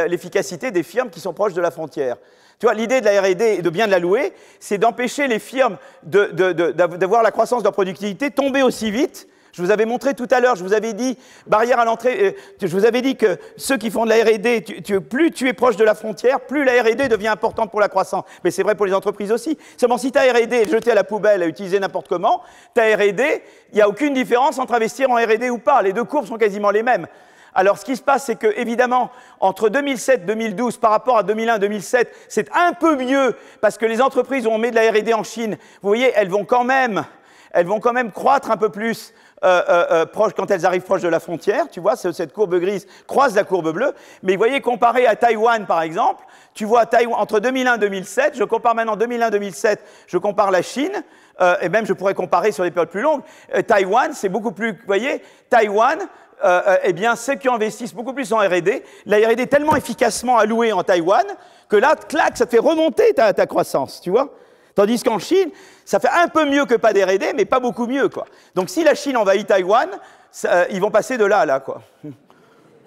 l'efficacité des firmes qui sont proches de la frontière. Tu vois, l'idée de la R&D et de bien de la louer, c'est d'empêcher les firmes d'avoir la croissance de leur productivité tomber aussi vite. Je vous avais montré tout à l'heure, je vous avais dit, barrière à l'entrée, je vous avais dit que ceux qui font de la R&D, plus tu es proche de la frontière, plus la R&D devient importante pour la croissance. Mais c'est vrai pour les entreprises aussi. Seulement si ta R&D est jetée à la poubelle, à utiliser n'importe comment, ta R&D, il n'y a aucune différence entre investir en R&D ou pas. Les deux courbes sont quasiment les mêmes. Alors, ce qui se passe, c'est que, évidemment, entre 2007 et 2012, par rapport à 2001 et 2007, c'est un peu mieux, parce que les entreprises où on met de la R&D en Chine, vous voyez, elles vont quand même croître un peu plus quand elles arrivent proches de la frontière, tu vois, cette courbe grise croise la courbe bleue, mais vous voyez, comparé à Taïwan, par exemple, tu vois, entre 2001 et 2007, je compare maintenant 2001-2007, je compare la Chine, et même je pourrais comparer sur des périodes plus longues, Taïwan, c'est beaucoup plus, vous voyez, Taïwan, eh bien, ceux qui investissent beaucoup plus en R&D, la R&D est tellement efficacement allouée en Taïwan, que là, clac, ça te fait remonter ta croissance, tu vois. Tandis qu'en Chine, ça fait un peu mieux que pas d'R&D, mais pas beaucoup mieux, quoi. Donc si la Chine envahit Taïwan, ils vont passer de là à là, quoi.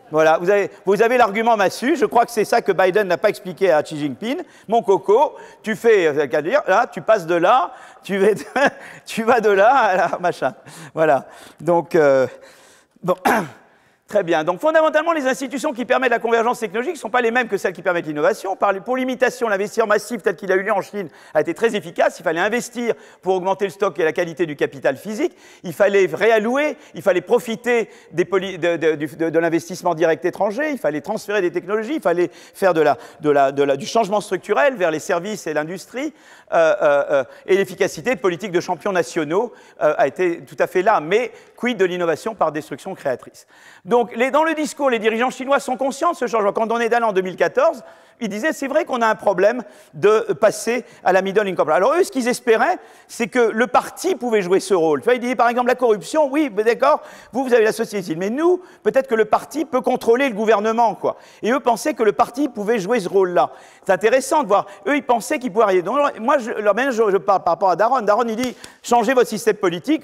Voilà, vous avez l'argument massu, je crois que c'est ça que Biden n'a pas expliqué à Xi Jinping. Mon coco, tu fais, là, tu passes de là, tu vas de là à là, machin. Voilà, donc, bon... Très bien. Donc, fondamentalement, les institutions qui permettent la convergence technologique ne sont pas les mêmes que celles qui permettent l'innovation. Pour l'imitation, l'investissement massif tel qu'il a eu lieu en Chine a été très efficace. Il fallait investir pour augmenter le stock et la qualité du capital physique. Il fallait réallouer, il fallait profiter de l'investissement direct étranger, il fallait transférer des technologies, il fallait faire du changement structurel vers les services et l'industrie. Et l'efficacité de politiques de champions nationaux a été tout à fait là. Mais quid de l'innovation par destruction créatrice? Donc, dans le discours, les dirigeants chinois sont conscients de ce changement. Quand on est allé en 2014, ils disaient, c'est vrai qu'on a un problème de passer à la middle income. Alors eux, ce qu'ils espéraient, c'est que le parti pouvait jouer ce rôle. Tu vois, ils disaient, par exemple, la corruption, oui, d'accord, vous avez la société civile, mais nous, peut-être que le parti peut contrôler le gouvernement, quoi. Et eux pensaient que le parti pouvait jouer ce rôle-là. C'est intéressant de voir. Eux, ils pensaient qu'ils pouvaient arriver. Donc, moi, je parle par rapport à Daron. Daron, il dit, changez votre système politique.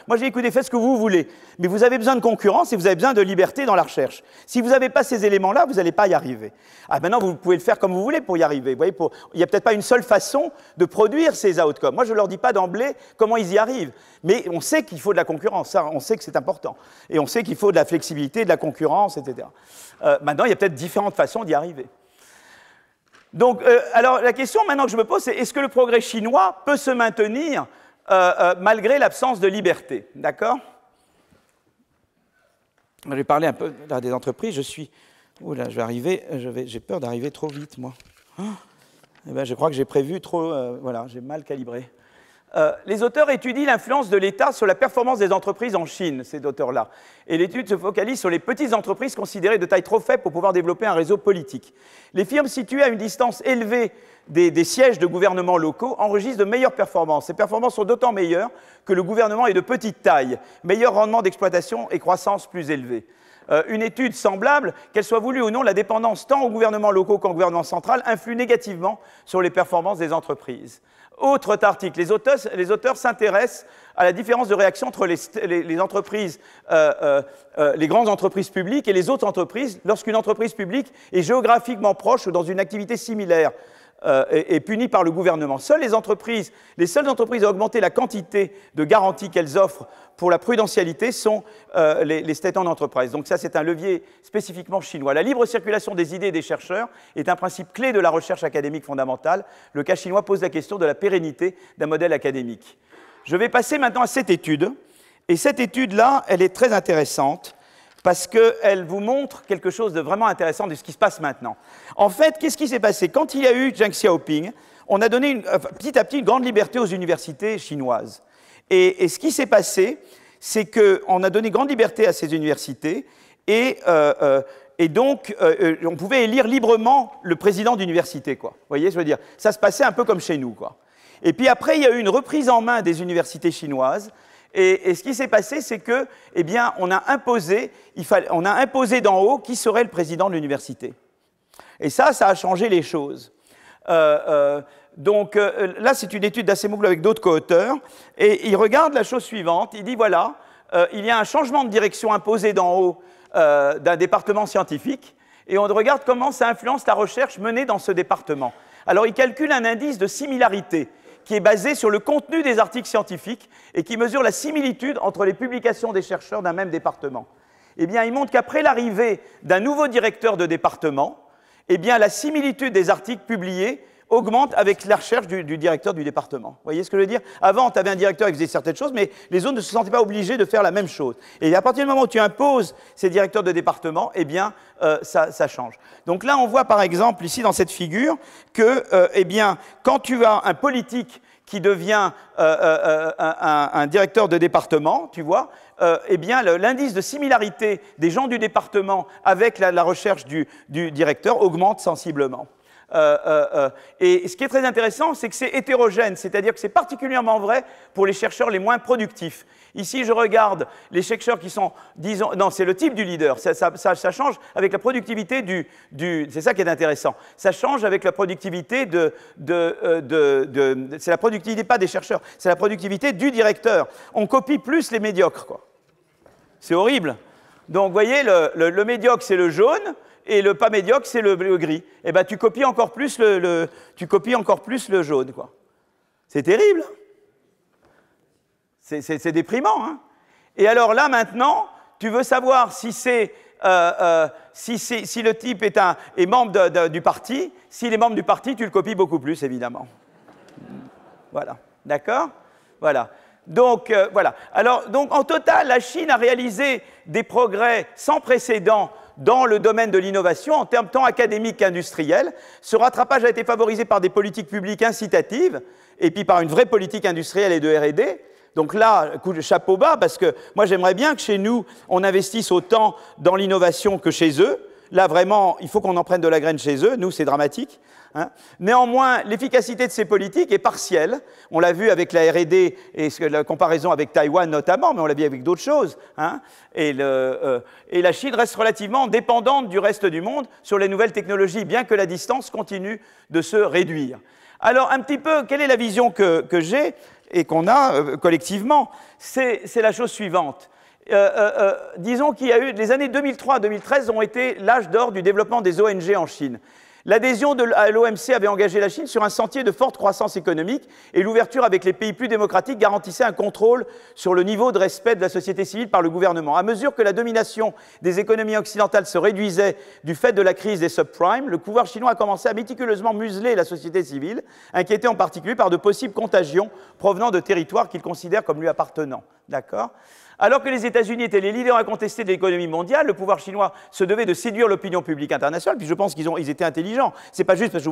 Moi, j'ai écouté, faites ce que vous voulez. Mais vous avez besoin de concurrence et vous avez besoin de liberté dans la recherche. Si vous n'avez pas ces éléments-là, vous n'allez pas y arriver. Ah, maintenant, vous pouvez le faire comme vous voulez pour y arriver. Vous voyez, il n'y a peut-être pas une seule façon de produire ces outcomes. Moi, je ne leur dis pas d'emblée comment ils y arrivent. Mais on sait qu'il faut de la concurrence. Ça, on sait que c'est important. Et on sait qu'il faut de la flexibilité, de la concurrence, etc. Maintenant, il y a peut-être différentes façons d'y arriver. Donc, alors, la question maintenant que je me pose, c'est est-ce que le progrès chinois peut se maintenir malgré l'absence de liberté? D'accord? Je vais parler un peu là, des entreprises. Oh là, j'ai peur d'arriver trop vite, moi. Eh ben, je crois que j'ai prévu trop... voilà, j'ai mal calibré. Les auteurs étudient l'influence de l'État sur la performance des entreprises en Chine, ces auteurs-là. Et l'étude se focalise sur les petites entreprises considérées de taille trop faible pour pouvoir développer un réseau politique. Les firmes situées à une distance élevée des sièges de gouvernements locaux enregistrent de meilleures performances. Ces performances sont d'autant meilleures que le gouvernement est de petite taille, meilleur rendement d'exploitation et croissance plus élevée. Une étude semblable, qu'elle soit voulue ou non, la dépendance tant aux gouvernements locaux qu'au gouvernement central influe négativement sur les performances des entreprises. Autre article, les auteurs s'intéressent à la différence de réaction entre les entreprises, les grandes entreprises publiques et les autres entreprises lorsqu'une entreprise publique est géographiquement proche ou dans une activité similaire et punie par le gouvernement. Les seules entreprises à augmenter la quantité de garanties qu'elles offrent pour la prudentialité sont les state-owned enterprises. Donc ça, c'est un levier spécifiquement chinois. La libre circulation des idées et des chercheurs est un principe clé de la recherche académique fondamentale. Le cas chinois pose la question de la pérennité d'un modèle académique. Je vais passer maintenant à cette étude. Et cette étude-là, elle est très intéressante parce qu'elle vous montre quelque chose de vraiment intéressant de ce qui se passe maintenant. En fait, qu'est-ce qui s'est passé? Quand il y a eu Deng Xiaoping, on a donné petit à petit une grande liberté aux universités chinoises. Et ce qui s'est passé, c'est qu'on a donné grande liberté à ces universités et donc on pouvait élire librement le président d'université, quoi. Vous voyez, je veux dire, ça se passait un peu comme chez nous, quoi. Et puis après, il y a eu une reprise en main des universités chinoises. Et ce qui s'est passé, c'est que, eh bien, on a imposé d'en haut qui serait le président de l'université. Et ça a changé les choses. Donc là, c'est une étude d'Acemoglu avec d'autres co-auteurs, et il regarde la chose suivante. Il dit, voilà, il y a un changement de direction imposé d'en haut d'un département scientifique, et on regarde comment ça influence la recherche menée dans ce département. Alors, il calcule un indice de similarité, qui est basé sur le contenu des articles scientifiques et qui mesure la similitude entre les publications des chercheurs d'un même département. Eh bien, il montre qu'après l'arrivée d'un nouveau directeur de département, eh bien, la similitude des articles publiés augmente avec la recherche du directeur du département. Vous voyez ce que je veux dire? Avant, tu avais un directeur qui faisait certaines choses, mais les autres ne se sentaient pas obligés de faire la même chose. Et à partir du moment où tu imposes ces directeurs de département, eh bien, ça change. Donc là, on voit par exemple, ici dans cette figure, que, eh bien, quand tu as un politique qui devient un directeur de département, tu vois, eh bien, l'indice de similarité des gens du département avec la recherche du directeur augmente sensiblement. Et ce qui est très intéressant, c'est que c'est hétérogène, c'est-à-dire que c'est particulièrement vrai pour les chercheurs les moins productifs. Ici, je regarde les chercheurs qui sont, disons, non, c'est le type du leader, ça change avec la productivité c'est ça qui est intéressant, ça change avec la productivité c'est la productivité pas des chercheurs, c'est la productivité du directeur. On copie plus les médiocres, quoi. C'est horrible. Donc, vous voyez, le médiocre, c'est le jaune, et le pas médiocre, c'est le gris. Eh bien, tu copies encore plus le jaune, quoi. C'est terrible. C'est déprimant, hein. Et alors là, maintenant, tu veux savoir si le type est membre du parti. S'il est membre du parti, tu le copies beaucoup plus, évidemment. Voilà. D'accord? Voilà. Donc, voilà. Alors, donc, en total, la Chine a réalisé des progrès sans précédent dans le domaine de l'innovation, en termes tant académiques qu'industriels. Ce rattrapage a été favorisé par des politiques publiques incitatives, et puis par une vraie politique industrielle et de R&D. Donc là, coup de chapeau bas, parce que moi, j'aimerais bien que chez nous, on investisse autant dans l'innovation que chez eux. Là, vraiment, il faut qu'on en prenne de la graine chez eux. Nous, c'est dramatique. Hein. Néanmoins, l'efficacité de ces politiques est partielle. On l'a vu avec la R&D et la comparaison avec Taïwan notamment, mais on l'a vu avec d'autres choses. Hein. Et la Chine reste relativement dépendante du reste du monde sur les nouvelles technologies, bien que la distance continue de se réduire. Alors, un petit peu, quelle est la vision que j'ai et qu'on a collectivement? C'est la chose suivante. Disons qu'il y a eu, les années 2003 à 2013 ont été l'âge d'or du développement des ONG en Chine. L'adhésion à l'OMC avait engagé la Chine sur un sentier de forte croissance économique et l'ouverture avec les pays plus démocratiques garantissait un contrôle sur le niveau de respect de la société civile par le gouvernement. À mesure que la domination des économies occidentales se réduisait du fait de la crise des subprimes, le pouvoir chinois a commencé à méticuleusement museler la société civile, inquiété en particulier par de possibles contagions provenant de territoires qu'il considère comme lui appartenant. D'accord ? Alors que les États-Unis étaient les leaders incontestés de l'économie mondiale, le pouvoir chinois se devait de séduire l'opinion publique internationale, puis je pense qu'ils étaient intelligents. C'est pas juste parce que je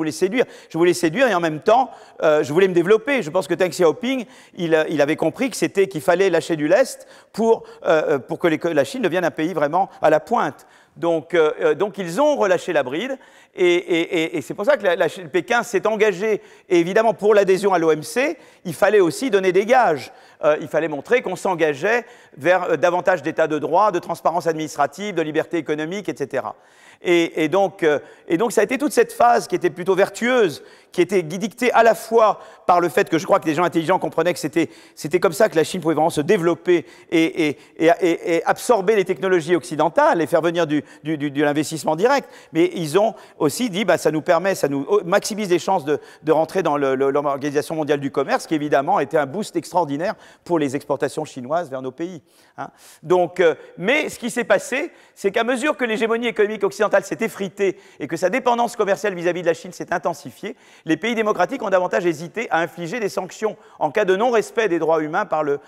voulais séduire et en même temps, je voulais me développer. Je pense que Deng Xiaoping, il avait compris qu'il fallait lâcher du lest pour que la Chine devienne un pays vraiment à la pointe. Donc ils ont relâché la bride, et c'est pour ça que Pékin s'est engagé, et évidemment pour l'adhésion à l'OMC, il fallait aussi donner des gages. Il fallait montrer qu'on s'engageait vers davantage d'état de droit, de transparence administrative, de liberté économique, etc. Et donc ça a été toute cette phase qui était plutôt vertueuse, qui était dictée à la fois par le fait que je crois que les gens intelligents comprenaient que c'était comme ça que la Chine pouvait vraiment se développer et absorber les technologies occidentales et faire venir de l'investissement direct. Mais ils ont aussi dit, ça nous maximise les chances de rentrer dans l'Organisation mondiale du commerce, qui évidemment a été un boost extraordinaire pour les exportations chinoises vers nos pays. Hein. Mais ce qui s'est passé, c'est qu'à mesure que l'hégémonie économique occidentale s'est effritée et que sa dépendance commerciale vis-à-vis de la Chine s'est intensifiée, les pays démocratiques ont davantage hésité à infliger des sanctions en cas de non-respect des droits humains par le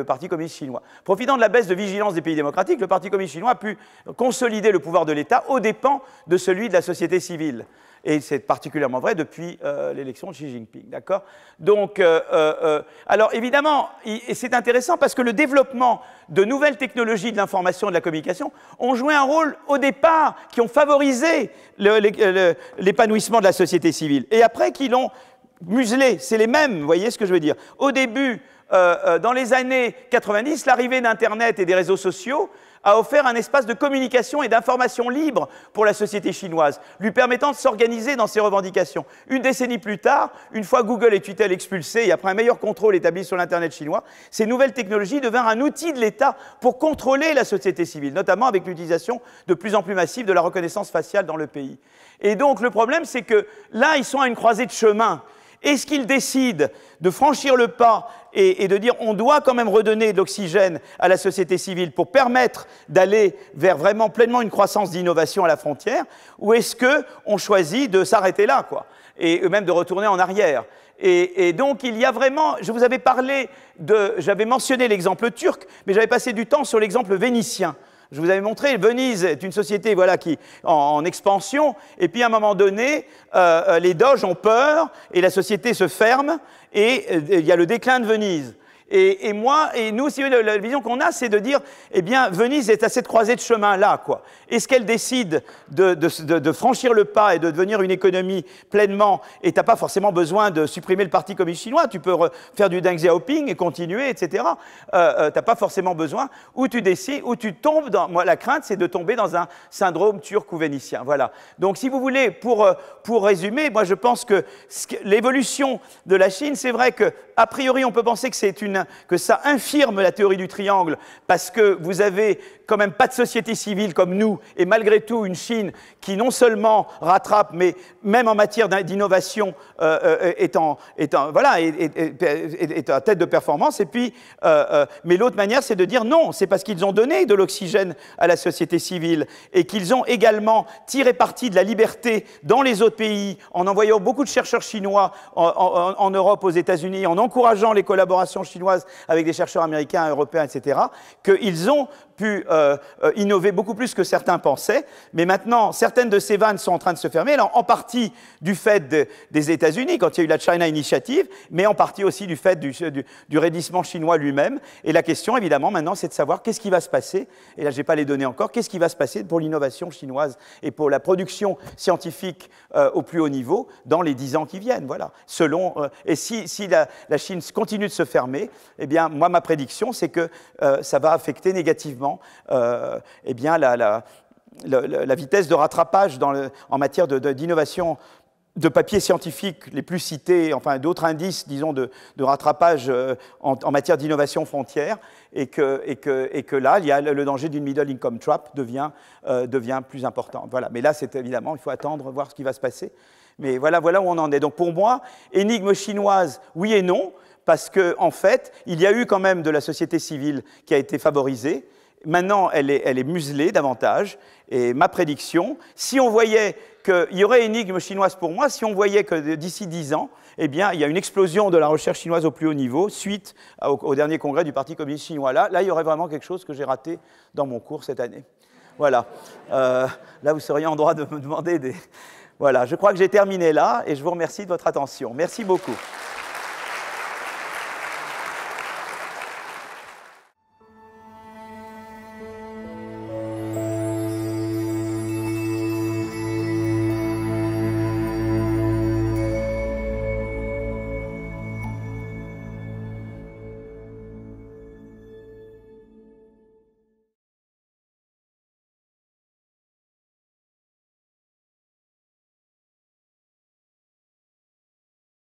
Parti communiste chinois. Profitant de la baisse de vigilance des pays démocratiques, le Parti communiste chinois a pu consolider le pouvoir de l'État aux dépens de celui de la société civile. Et c'est particulièrement vrai depuis l'élection de Xi Jinping, d'accord ? Donc, alors évidemment, c'est intéressant parce que le développement de nouvelles technologies de l'information et de la communication ont joué un rôle au départ, qui ont favorisé l'épanouissement de la société civile. Et après, qui l'ont muselé, c'est les mêmes, vous voyez ce que je veux dire ? Au début, dans les années 90, l'arrivée d'Internet et des réseaux sociaux a offert un espace de communication et d'information libre pour la société chinoise, lui permettant de s'organiser dans ses revendications. Une décennie plus tard, une fois Google et Twitter expulsés et après un meilleur contrôle établi sur l'Internet chinois, ces nouvelles technologies devinrent un outil de l'État pour contrôler la société civile, notamment avec l'utilisation de plus en plus massive de la reconnaissance faciale dans le pays. Et donc le problème, c'est que là, ils sont à une croisée de chemin. Est-ce qu'ils décident de franchir le pas et de dire on doit quand même redonner de l'oxygène à la société civile pour permettre d'aller vers vraiment pleinement une croissance d'innovation à la frontière, ou est-ce qu'on choisit de s'arrêter là, quoi, et même de retourner en arrière? Et donc il y a vraiment, je vous avais parlé j'avais mentionné l'exemple turc, mais j'avais passé du temps sur l'exemple vénitien. Je vous avais montré, Venise est une société voilà, qui en expansion, et puis à un moment donné, les doges ont peur, et la société se ferme, et il y a le déclin de Venise. Et nous, si la vision qu'on a, c'est de dire, eh bien, Venise est à cette croisée de chemin-là, quoi. Est-ce qu'elle décide de franchir le pas et de devenir une économie pleinement, et tu n'as pas forcément besoin de supprimer le Parti communiste chinois, tu peux faire du Deng Xiaoping et continuer, etc. Tu n'as pas forcément besoin, ou tu décides, ou tu tombes dans... Moi, la crainte, c'est de tomber dans un syndrome turc ou vénitien, voilà. Donc, si vous voulez, pour résumer, moi, je pense que l'évolution de la Chine, c'est vrai que, a priori, on peut penser que ça infirme la théorie du triangle, parce que vous avez quand même pas de société civile comme nous, et malgré tout une Chine qui non seulement rattrape, mais même en matière d'innovation est en tête de performance. Et puis, mais l'autre manière, c'est de dire non, c'est parce qu'ils ont donné de l'oxygène à la société civile et qu'ils ont également tiré parti de la liberté dans les autres pays en envoyant beaucoup de chercheurs chinois en Europe, aux États-Unis, en encourageant les collaborations chinoises avec des chercheurs américains, européens, etc., qu'ils ont pu innover beaucoup plus que certains pensaient. Mais maintenant, certaines de ces vannes sont en train de se fermer, alors en partie du fait des États-Unis, quand il y a eu la China Initiative, mais en partie aussi du fait du raidissement chinois lui-même. Et la question, évidemment, maintenant, c'est de savoir qu'est-ce qui va se passer, et là, je n'ai pas les données encore, qu'est-ce qui va se passer pour l'innovation chinoise et pour la production scientifique au plus haut niveau dans les 10 ans qui viennent. Voilà. Et si la Chine continue de se fermer, eh bien, moi, ma prédiction, c'est que ça va affecter négativement eh bien, la vitesse de rattrapage en matière d'innovation de papiers scientifiques les plus cités, enfin d'autres indices, disons, de rattrapage en matière d'innovation frontière, et que là, il y a le danger d'une middle income trap devient plus important. Voilà. Mais là, c'est évidemment, il faut attendre, voir ce qui va se passer. Mais voilà où on en est. Donc pour moi, énigme chinoise, oui et non, parce qu'en fait, il y a eu quand même de la société civile qui a été favorisée. Maintenant, elle est muselée davantage. Et ma prédiction, si on voyait qu'il y aurait énigme chinoise pour moi, si on voyait que d'ici 10 ans, eh bien, il y a une explosion de la recherche chinoise au plus haut niveau, suite au dernier congrès du Parti communiste chinois. Là, il y aurait vraiment quelque chose que j'ai raté dans mon cours cette année. Voilà. Là, vous seriez en droit de me demander des... Voilà, je crois que j'ai terminé là, et je vous remercie de votre attention. Merci beaucoup.